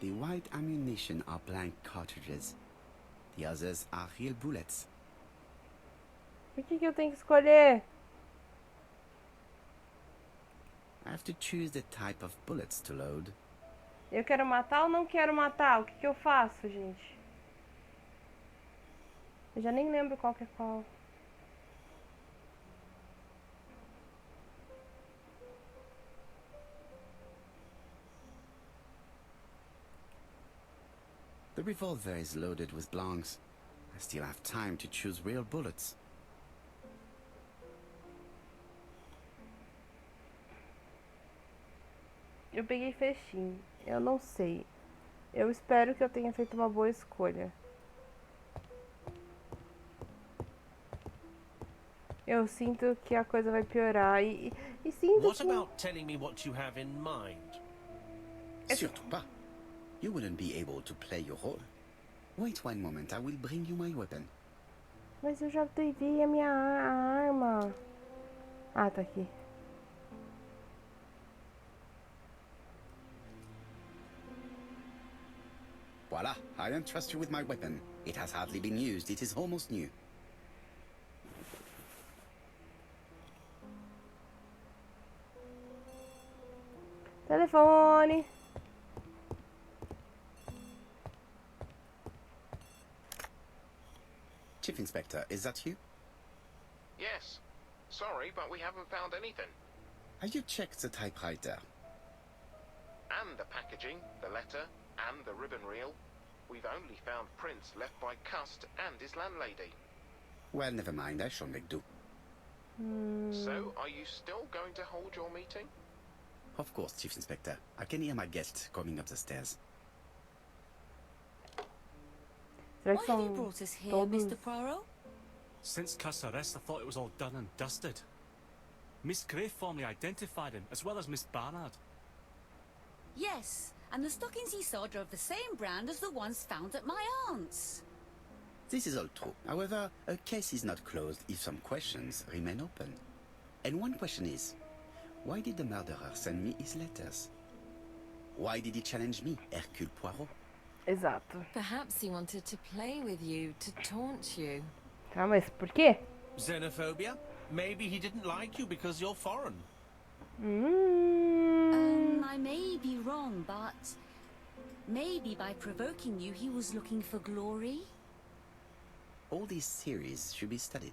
The white ammunition are blank cartridges. The others are real bullets. Por que eu tenho que escolher? I have to choose the type of bullets to load. Eu quero matar ou não quero matar? O que eu faço, gente? Eu já nem lembro qual que é qual. The revolver is loaded with blanks. I still have time to choose real bullets. Eu peguei fechinho. Eu não sei. Eu espero que eu tenha feito uma boa escolha. Eu sinto que a coisa vai piorar e sinto What que... about telling me what you have in mind? Surtout pas. You wouldn't be able to play your role. Wait one moment, I will bring you my weapon. Mas eu já peguei a minha arma. Ah, tá aqui. Voila, I don't trust you with my weapon. It has hardly been used, it is almost new. Telefone. Chief Inspector, is that you? Yes. Sorry, but we haven't found anything. Have you checked the typewriter? And the packaging, the letter, and the ribbon reel. We've only found prints left by Cust and his landlady. Well, never mind, I shall make do. So, are you still going to hold your meeting? Of course, Chief Inspector. I can hear my guest coming up the stairs. Será Why que have you são brought us here, todos... Mr. Poirot? Since Cuss' arrest, I thought it was all done and dusted. Miss Gray formally identified him, as well as Miss Barnard. Yes, and the stockings he saw drove the same brand as the ones found at my aunt's. This is all true. However, a case is not closed if some questions remain open. And one question is, why did the murderer send me his letters? Why did he challenge me, Hercule Poirot? Exato. Perhaps he wanted to play with you, to taunt you. Tá, mas por quê? Xenophobia? Maybe he didn't like you because you're foreign. I may be wrong, but maybe by provoking you, he was looking for glory? All these theories should be studied.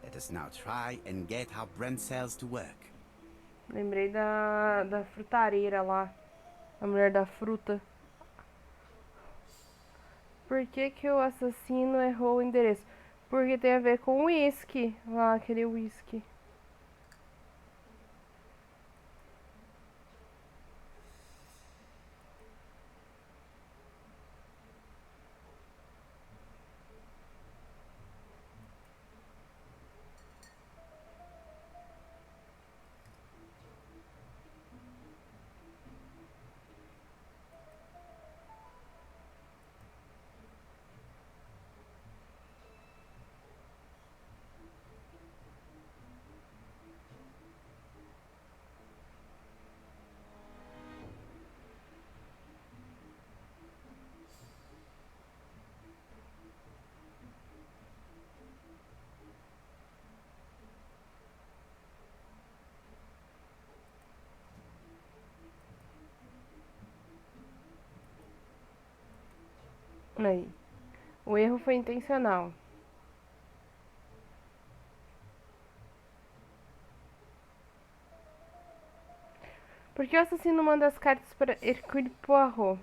Let us now try and get our brain cells to work. Lembrei da frutareira lá. A mulher da fruta. Por que o assassino errou o endereço? Porque tem a ver com o whisky. Lá, aquele whisky. Aí. O erro foi intencional. Por que o assassino manda as cartas para Hercule Poirot?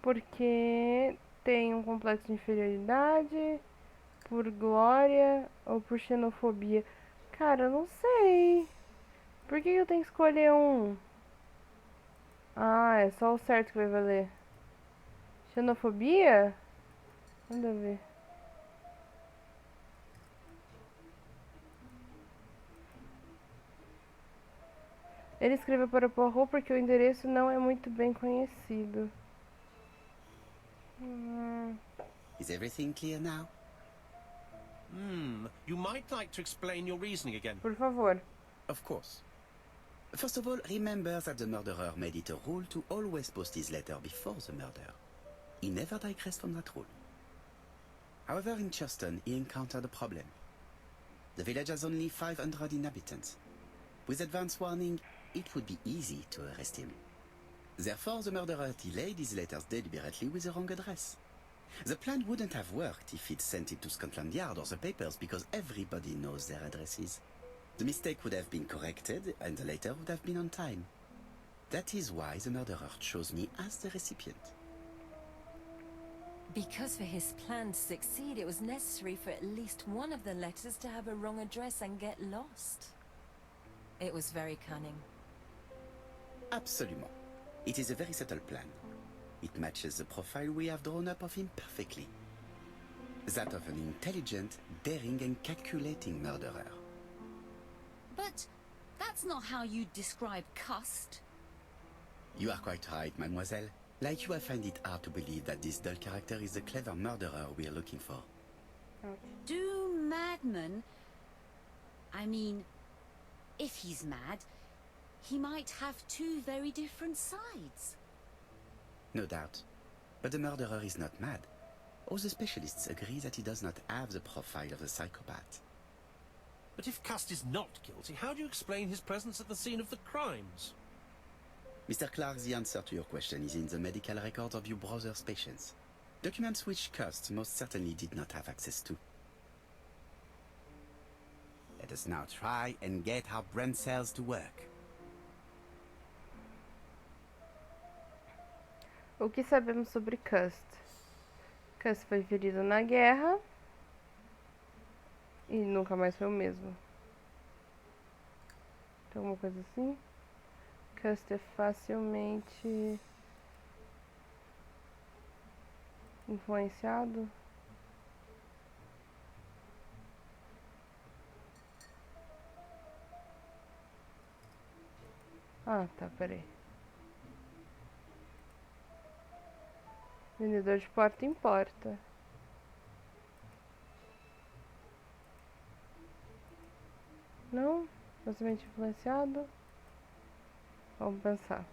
Porque tem um complexo de inferioridade, por glória ou por xenofobia. Cara, eu não sei. Por que eu tenho que escolher um? Ah, é só o certo que vai valer. Xenofobia? Nada a ver. Ele escreveu para Poirot porque o endereço não é muito bem conhecido. Is everything clear now? You might like to explain your reasoning again. Por favor. Of course. First of all, remember that the murderer made it a rule to always post his letter before the murder. He never digressed from that rule. However, in Churston, he encountered a problem. The village has only 500 inhabitants. With advance warning, it would be easy to arrest him. Therefore, the murderer delayed his letters deliberately with the wrong address. The plan wouldn't have worked if he'd sent it to Scotland Yard or the papers because everybody knows their addresses. The mistake would have been corrected and the letter would have been on time. That is why the murderer chose me as the recipient. Because for his plan to succeed, it was necessary for at least one of the letters to have a wrong address and get lost. It was very cunning. Absolument. It is a very subtle plan. It matches the profile we have drawn up of him perfectly. That of an intelligent, daring and calculating murderer. But that's not how you describe Cust. You are quite right, mademoiselle. Like you, I find it hard to believe that this dull character is the clever murderer we are looking for. Do madmen... I mean, if he's mad, he might have two very different sides. No doubt. But the murderer is not mad. All the specialists agree that he does not have the profile of a psychopath. But if Cust is not guilty, how do you explain his presence at the scene of the crimes? Mr. Clark, the answer to your question is in the medical records of your brother's patients. Documents which Cust most certainly did not have access to. Let us now try and get our brain cells to work. O que sabemos sobre Cust? Cust foi ferido na guerra e nunca mais foi o mesmo. Tem alguma coisa assim? Cust é facilmente influenciado. Ah, tá, peraí. Vendedor de porta em porta. Não? Facilmente influenciado? Vamos pensar.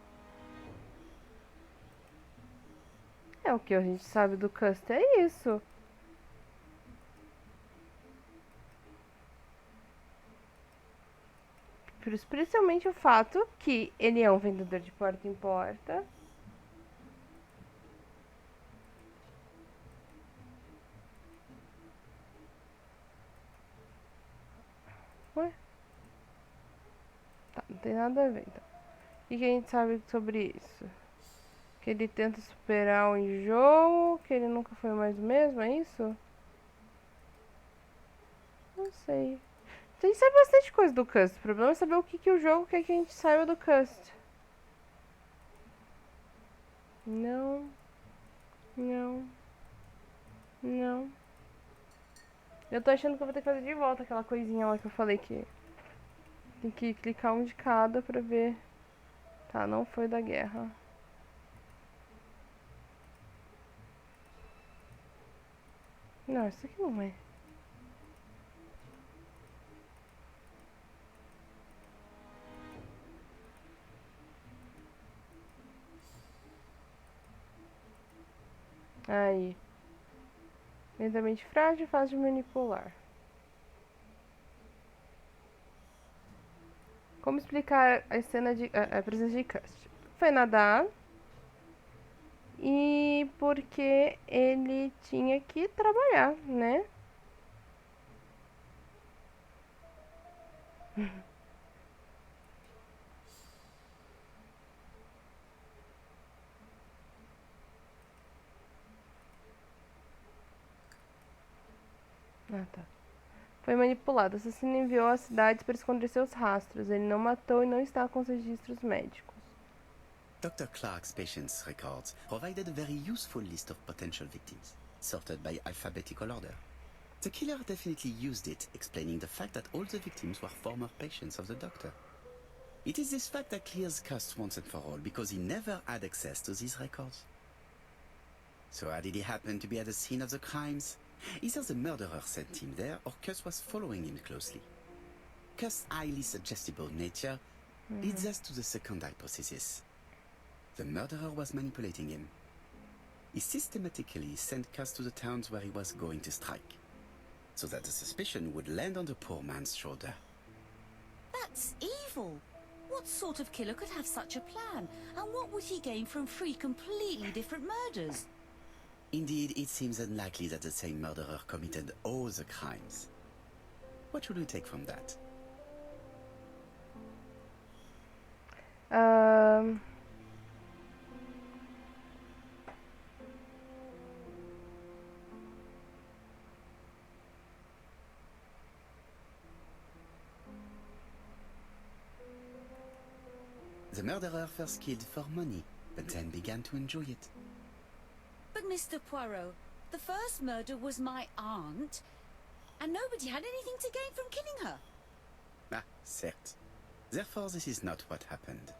É, o que a gente sabe do Cust é isso. Principalmente o fato que ele é um vendedor de porta em porta. Ué? Tá, não tem nada a ver então. O que a gente sabe sobre isso? Que ele tenta superar o enjoo, que ele nunca foi mais o mesmo, é isso? Não sei. A gente sabe bastante coisa do Cust. O problema é saber o que o jogo quer que a gente saiba do Cust. Não. Não. Não. Eu tô achando que eu vou ter que fazer de volta aquela coisinha lá que eu falei que... Tem que clicar um de cada pra ver. Tá, não foi da guerra. Não, isso aqui não é. Aí. Mentalmente frágil e fácil de manipular. Como explicar a cena de a presença de Cust? Foi nadar e porque ele tinha que trabalhar, né? Ah, tá. Foi manipulado. O assassino enviou às cidades para esconder seus rastros. Ele não matou e não está com seus registros médicos. Dr. Clark's patients' records provided a very useful list of potential victims, sorted by alphabetical order. The killer definitely used it, explaining the fact that all the victims were former patients of the doctor. It is this fact that clears Cust once and for all, because he never had access to these records. So how did he happen to be at the scene of the crimes? Either the murderer sent him there, or Cust was following him closely. Cust's highly suggestible nature leads us to the second hypothesis. The murderer was manipulating him. He systematically sent Cust to the towns where he was going to strike, so that the suspicion would land on the poor man's shoulder. That's evil. What sort of killer could have such a plan? And what would he gain from 3 completely different murders? Indeed, it seems unlikely that the same murderer committed all the crimes. What should we take from that? The murderer first killed for money, but then began to enjoy it. But Mr. Poirot, the first murder was my aunt, and nobody had anything to gain from killing her. Ah, certes. Therefore, this is not what happened.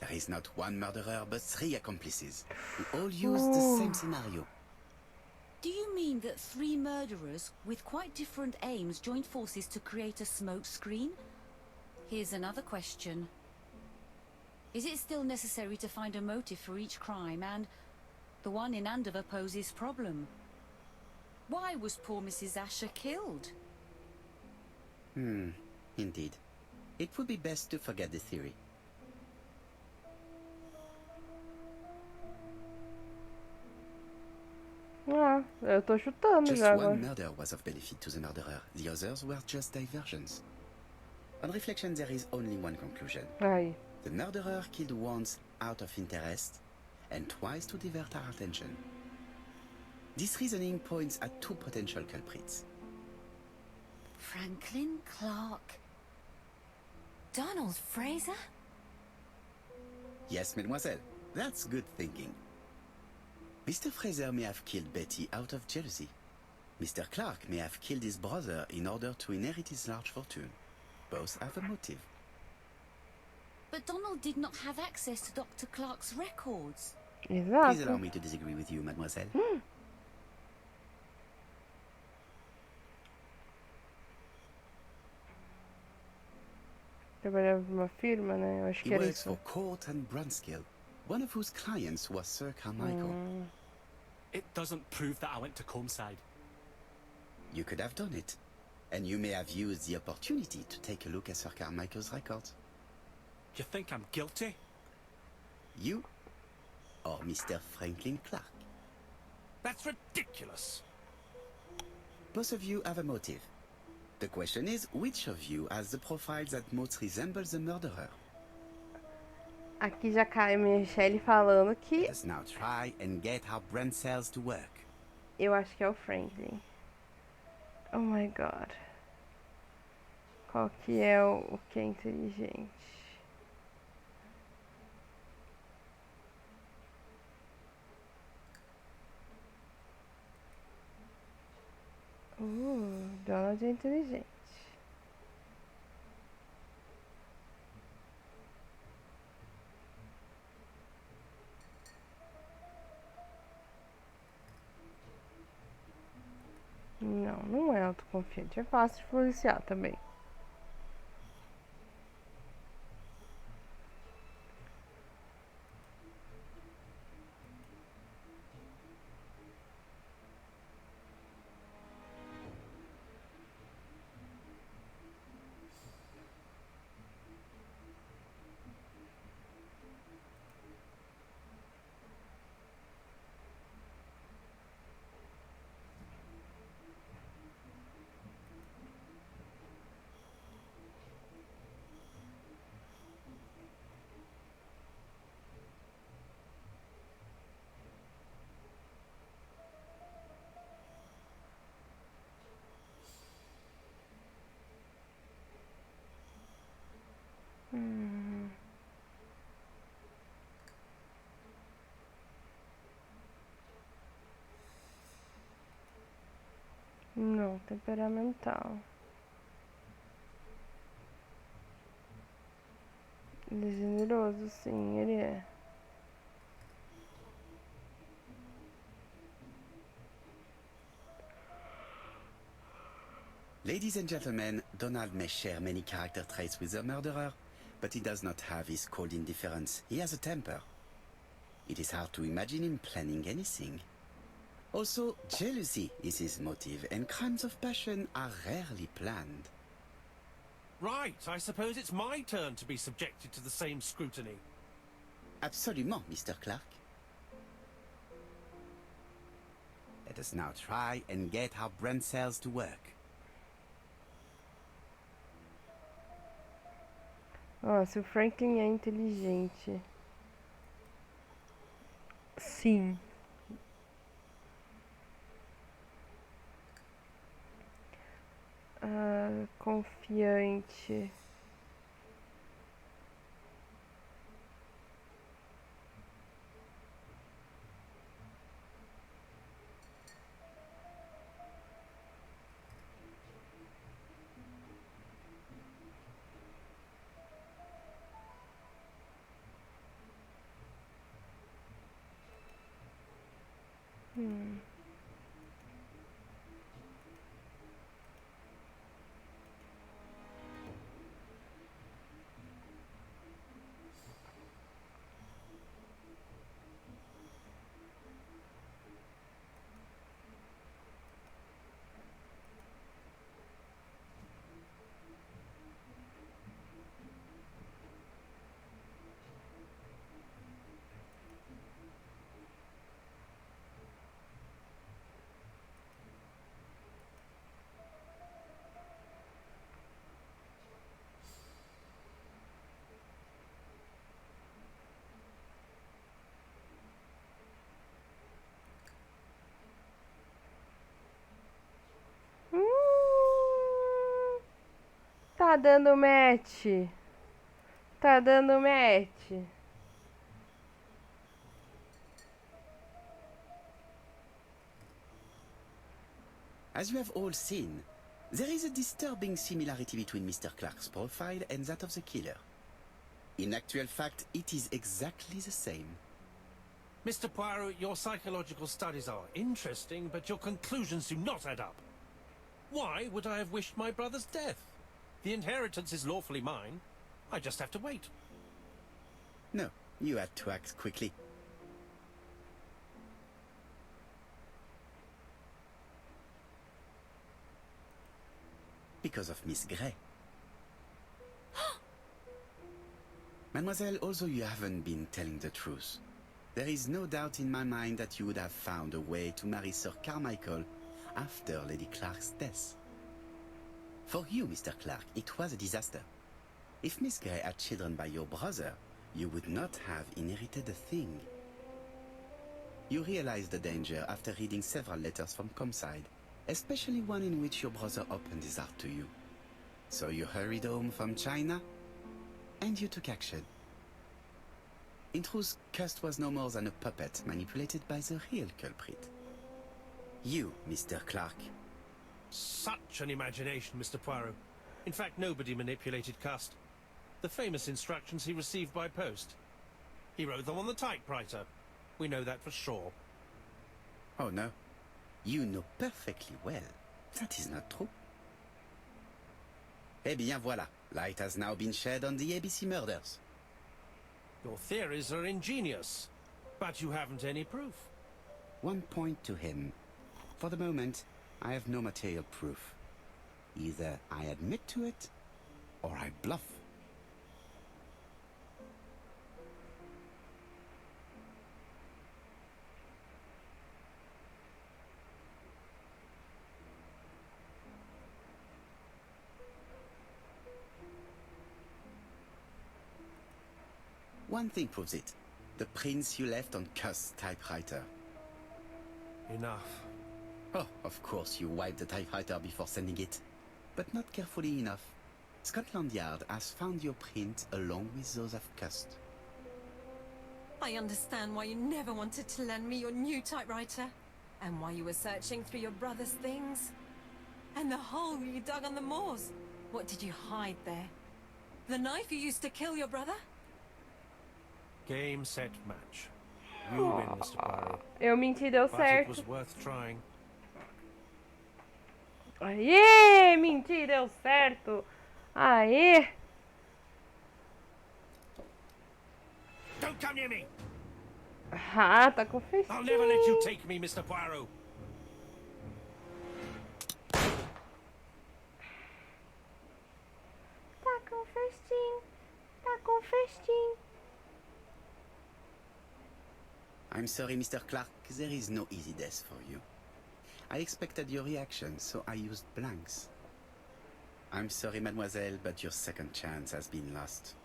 There is not one murderer, but 3 accomplices, who all use the same scenario. Do you mean that 3 murderers with quite different aims joined forces to create a smoke screen? Here's another question. Is it still necessary to find a motive for each crime? And the one in Andover poses problem. Why was poor Mrs. Asher killed? Indeed. It would be best to forget the theory. Ah, eu tô chutando Just já one agora. murder was of benefit to the murderer. The others were just diversions. On reflection, there is only one conclusion. Aí. The murderer killed once out of interest, and twice to divert our attention. This reasoning points at 2 potential culprits. Franklin, Clark... Donald Fraser? Yes, mademoiselle, that's good thinking. Mr. Fraser may have killed Betty out of jealousy. Mr. Clark may have killed his brother in order to inherit his large fortune. Both have a motive. But Donald did not have access to Dr. Clark's records. Please allow Exato. me to disagree with you, mademoiselle. Trabalhava numa firma, né? Eu acho He que era works isso. for Court and Brunskill, one of whose clients was Sir Carmichael. It doesn't prove that I went to Comeside. You could have done it, and you may have used the opportunity to take a look at Sir Carmichael's records. You think I'm guilty? You or Mr. Franklin Clark. That's ridiculous. Both of you have a motive. The question is, which of you has the profile that most resembles the murderer? Aqui já cai a Michelle falando que Let us now try and get our brain cells to work. eu acho que é o Franklin. Oh my god. Qual que é o que é inteligente? Donald é inteligente. Não, não é autoconfiante. É fácil de policiar também. temperamental. Ele é generoso, sim, ele é. Ladies and gentlemen, Donald may share many character traits with the murderer, but he does not have his cold indifference. He has a temper. It is hard to imagine him planning anything. Also, jealousy is his motive, and crimes of passion are rarely planned. Right, I suppose it's my turn to be subjected to the same scrutiny. Absolument, Mr. Clark. Let us now try and get our brain cells to work. Ó, se o Franklin é inteligente. Sim. Confiante. Tá dando match. Tá dando match. As you have all seen, there is a disturbing similarity between Mr. Clark's profile and that of the killer. In actual fact, it is exactly the same. Mr. Poirot, your psychological studies are interesting, but your conclusions do not add up. Why would I have wished my brother's death? The inheritance is lawfully mine. I just have to wait. No, you had to act quickly. Because of Miss Grey. Mademoiselle, although you haven't been telling the truth, there is no doubt in my mind that you would have found a way to marry Sir Carmichael after Lady Clark's death. For you, Mr. Clark, it was a disaster. If Miss Grey had children by your brother, you would not have inherited a thing. You realized the danger after reading several letters from Comside, especially one in which your brother opened his heart to you. So you hurried home from China, and you took action. In truth, Cust was no more than a puppet manipulated by the real culprit. You, Mr. Clark. Such an imagination, Mr. Poirot. In fact, nobody manipulated Cust. The famous instructions he received by post. He wrote them on the typewriter. We know that for sure. Oh no. You know perfectly well. That is not true. Eh bien voilà. Light has now been shed on the ABC murders. Your theories are ingenious, but you haven't any proof. One point to him. For the moment, I have no material proof. Either I admit to it, or I bluff. One thing proves it. The prints you left on Cust's typewriter. Enough. Oh, of course you wiped the typewriter before sending it. But not carefully enough. Scotland Yard has found your print along with those of Cust. I understand why you never wanted to lend me your new typewriter, and why you were searching through your brother's things. And the hole you dug on the moors. What did you hide there? The knife you used to kill your brother? Game, set, match. You win, Mr. Poirot. Eu menti, deu But it certo. was worth trying. Aê, menti, deu certo. Aê. Don't come near me! Ah, tá com I'll never let you festinho. take me, Mr. Poirot. Tá com festinho. Tá com festinho. I'm sorry, Mr. Clark, there is no easy death for you. I expected your reaction, so I used blanks. I'm sorry, mademoiselle, but your second chance has been lost.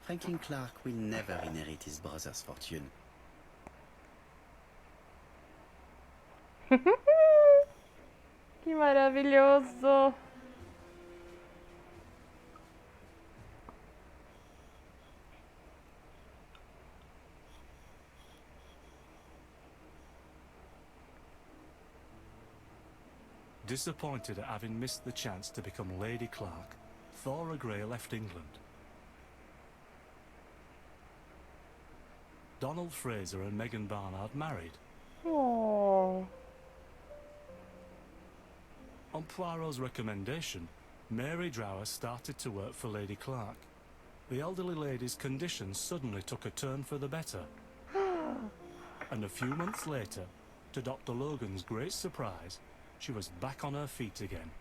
Franklin Clark will never inherit his brother's fortune. Que maravilhoso. Disappointed at having missed the chance to become Lady Clark, Thora Grey left England. Donald Fraser and Megan Barnard married. Oh. On Poirot's recommendation, Mary Drower started to work for Lady Clark. The elderly lady's condition suddenly took a turn for the better. And a few months later, to Dr. Logan's great surprise, she was back on her feet again.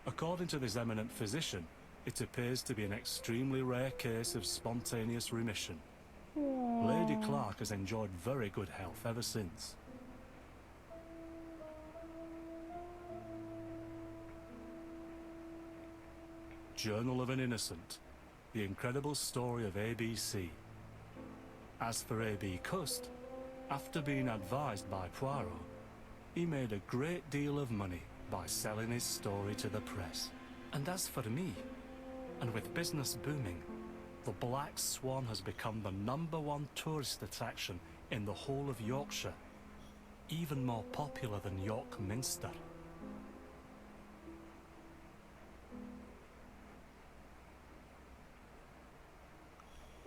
According to this eminent physician, it appears to be an extremely rare case of spontaneous remission. Lady Clark has enjoyed very good health ever since. Journal of an Innocent, the incredible story of ABC. As for A.B. Cust, after being advised by Poirot, he made a great deal of money by selling his story to the press. And as for me, and with business booming, the Black Swan has become the #1 tourist attraction in the whole of Yorkshire, even more popular than York Minster.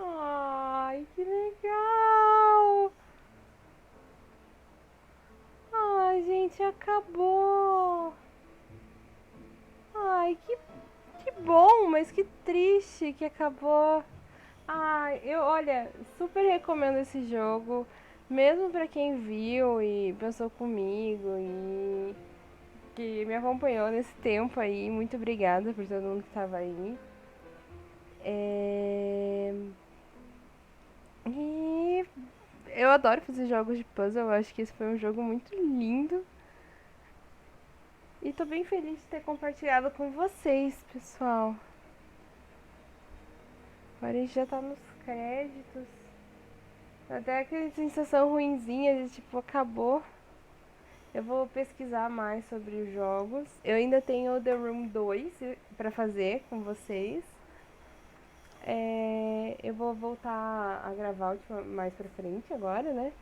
Ai, que legal! Ai, gente, acabou! Ai, que bom, mas que triste que acabou. Ai, olha, super recomendo esse jogo, mesmo pra quem viu e pensou comigo e que me acompanhou nesse tempo aí. Muito obrigada por todo mundo que tava aí. E eu adoro fazer jogos de puzzle, eu acho que esse foi um jogo muito lindo. E tô bem feliz de ter compartilhado com vocês, pessoal. Agora a gente já tá nos créditos. Até aquela sensação ruinzinha de tipo, acabou. Eu vou pesquisar mais sobre os jogos. Eu ainda tenho The Room 2 pra fazer com vocês. Eu vou voltar a gravar mais pra frente agora, né?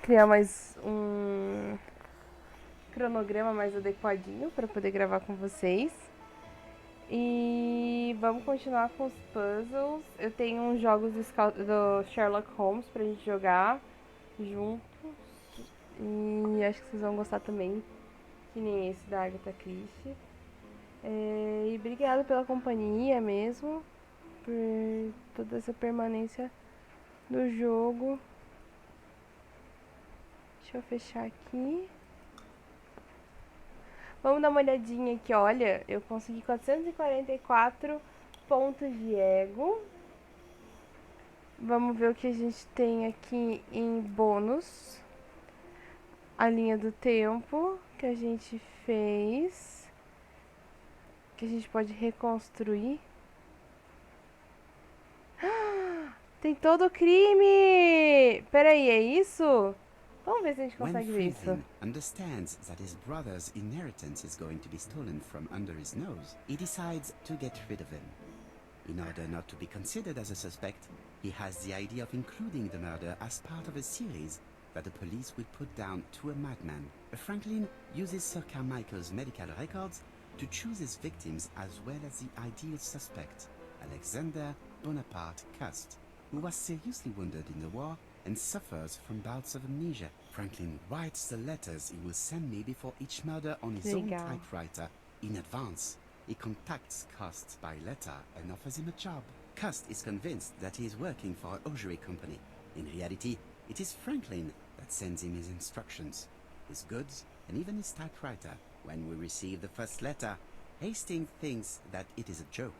Criar mais um cronograma mais adequadinho pra poder gravar com vocês. E vamos continuar com os puzzles. Eu tenho uns jogos do Sherlock Holmes pra gente jogar juntos. E acho que vocês vão gostar também, que nem esse da Agatha Christie. E obrigada pela companhia mesmo, por toda essa permanência do jogo. Deixa eu fechar aqui. Vamos dar uma olhadinha aqui, olha, eu consegui 444 pontos de ego. Vamos ver o que a gente tem aqui em bônus. A linha do tempo que a gente fez, que a gente pode reconstruir. Tem todo o crime! Peraí, é isso? Vamos ver se a gente When consegue ver isso. Franklin understands that his brother's inheritance is going to be stolen from under his nose, he decides to get rid of him. In order not to be considered as a suspect, he has the idea of including the murder as part of a series that the police would put down to a madman. Franklin uses Sir Carmichael's medical records to choose his victims as well as the ideal suspect, Alexander Bonaparte Cust, who was seriously wounded in the war and suffers from bouts of amnesia. Franklin writes the letters he will send me before each murder on his own Legal. typewriter in advance. He contacts Cust by letter and offers him a job. Cust is convinced that he is working for a hosiery company. In reality, it is Franklin that sends him his instructions, his goods, and even his typewriter. When we receive the first letter, Hastings thinks that it is a joke.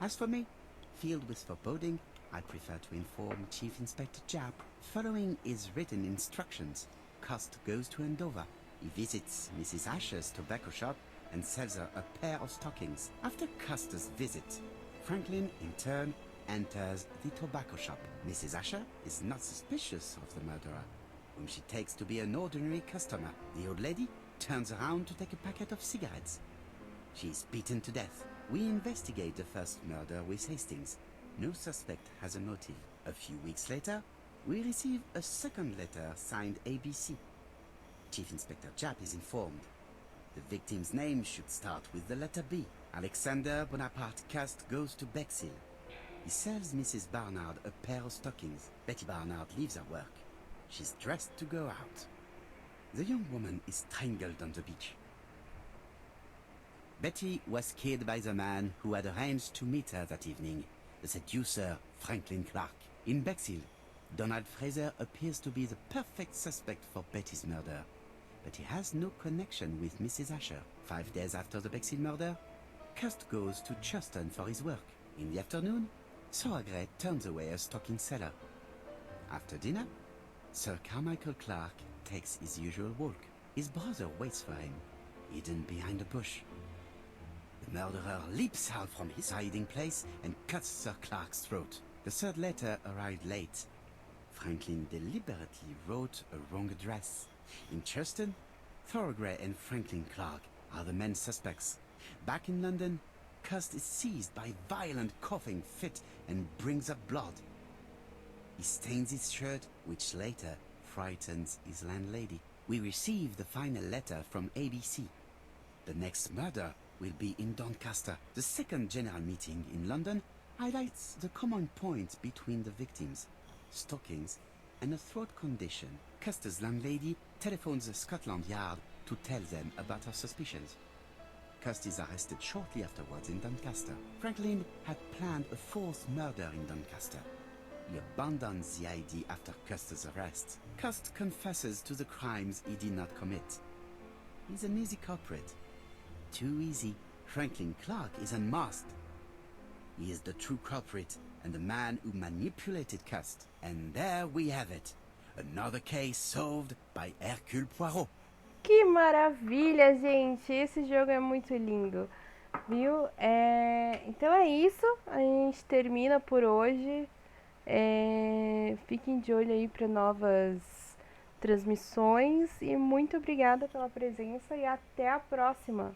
As for me, filled with foreboding, I prefer to inform Chief Inspector Japp. Following his written instructions, Cust goes to Andover. He visits Mrs. Asher's tobacco shop and sells her a pair of stockings. After Cust's visit, Franklin, in turn, enters the tobacco shop. Mrs. Asher is not suspicious of the murderer, whom she takes to be an ordinary customer. The old lady turns around to take a packet of cigarettes. She is beaten to death. We investigate the first murder with Hastings. No suspect has a motive. A few weeks later, we receive a second letter signed ABC. Chief Inspector Japp is informed. The victim's name should start with the letter B. Alexander Bonaparte Cust goes to Bexhill. He sells Mrs. Barnard a pair of stockings. Betty Barnard leaves her work. She's dressed to go out. The young woman is strangled on the beach. Betty was killed by the man who had arranged to meet her that evening, the seducer Franklin Clark. In Bexhill, Donald Fraser appears to be the perfect suspect for Betty's murder, but he has no connection with Mrs. Asher. 5 days after the Bexhill murder, Cust goes to Churston for his work. In the afternoon, Soagret turns away a stocking seller. After dinner, Sir Carmichael Clark takes his usual walk. His brother waits for him, hidden behind a bush. The murderer leaps out from his hiding place and cuts Sir Clark's throat. The third letter arrived late. Franklin deliberately wrote a wrong address. In Churston, Thorogray and Franklin Clark are the main suspects. Back in London, Cust is seized by a violent coughing fit and brings up blood. He stains his shirt, which later frightens his landlady. We receive the final letter from ABC. The next murder will be in Doncaster. The second general meeting in London highlights the common point between the victims, stockings, and a throat condition. Cust's landlady telephones Scotland Yard to tell them about her suspicions. Cust is arrested shortly afterwards in Doncaster. Franklin had planned a fourth murder in Doncaster. He abandons the idea after Cust's arrest. Cust confesses to the crimes he did not commit. He's an easy culprit. Too easy. Franklin Clark is unmasked. He is the true culprit and the man who manipulated Cust. And there we have it. Another case solved by Hercule Poirot. Que maravilha, gente! Esse jogo é muito lindo, viu? Então é isso. A gente termina por hoje. Fiquem de olho aí para novas transmissões. E muito obrigada pela presença e até a próxima!